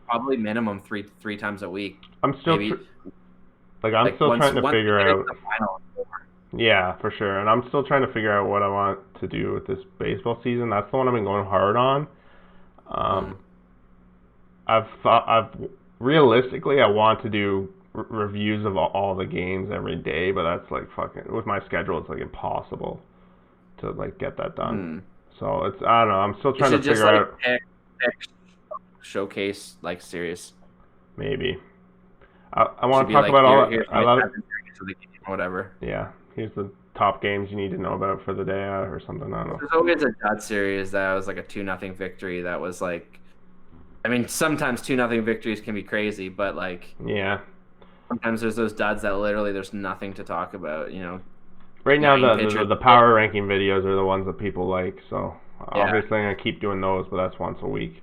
probably minimum three times a week. I'm still trying to figure out. Yeah, for sure. And I'm still trying to figure out what I want to do with this baseball season. That's the one I've been going hard on. I've realistically, I want to do reviews of all the games every day, but that's like fucking with my schedule, it's like impossible to like get that done. So it's I don't know. I'm still trying to figure out. Pick showcase like series. Maybe. I want to talk about all whatever. Yeah, here's the top games you need to know about for the day or something. I don't know. There's always a dud series that was like a 2-0 victory. That was like. I mean, sometimes 2-0 victories can be crazy, but like sometimes there's those duds that literally there's nothing to talk about. You know, right now the power ranking videos are the ones that people like. So obviously I'm gonna keep doing those, but that's once a week.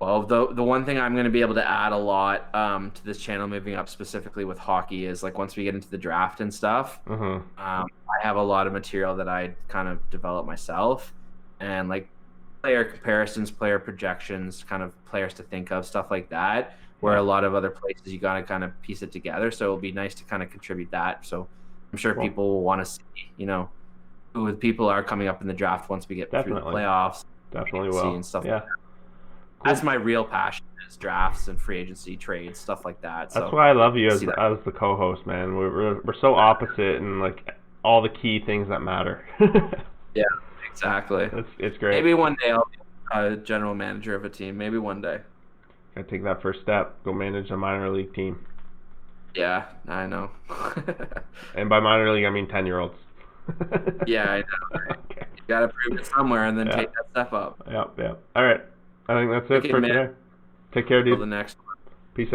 Well, the one thing I'm going to be able to add a lot to this channel moving up specifically with hockey is like once we get into the draft and stuff, I have a lot of material that I kind of develop myself, and like player comparisons, player projections, kind of players to think of, stuff like that, where a lot of other places you got to kind of piece it together. So it'll be nice to kind of contribute that. So I'm sure people will want to see, who the people are coming up in the draft once we get through the playoffs. Definitely will. And stuff yeah. Like that. Cool. That's my real passion, is drafts and free agency trades, stuff like that. That's why I love you as the co-host, man. We're so opposite in like all the key things that matter. Yeah, exactly. It's great. Maybe one day I'll be a general manager of a team. Maybe one day. Gotta take that first step. Go manage a minor league team. Yeah, I know. And by minor league, I mean 10-year-olds. Yeah, I know. Right? Okay. You gotta prove it somewhere and then take that step up. Yeah. All right. I think that's it for today. Take care, dude. Until the next one.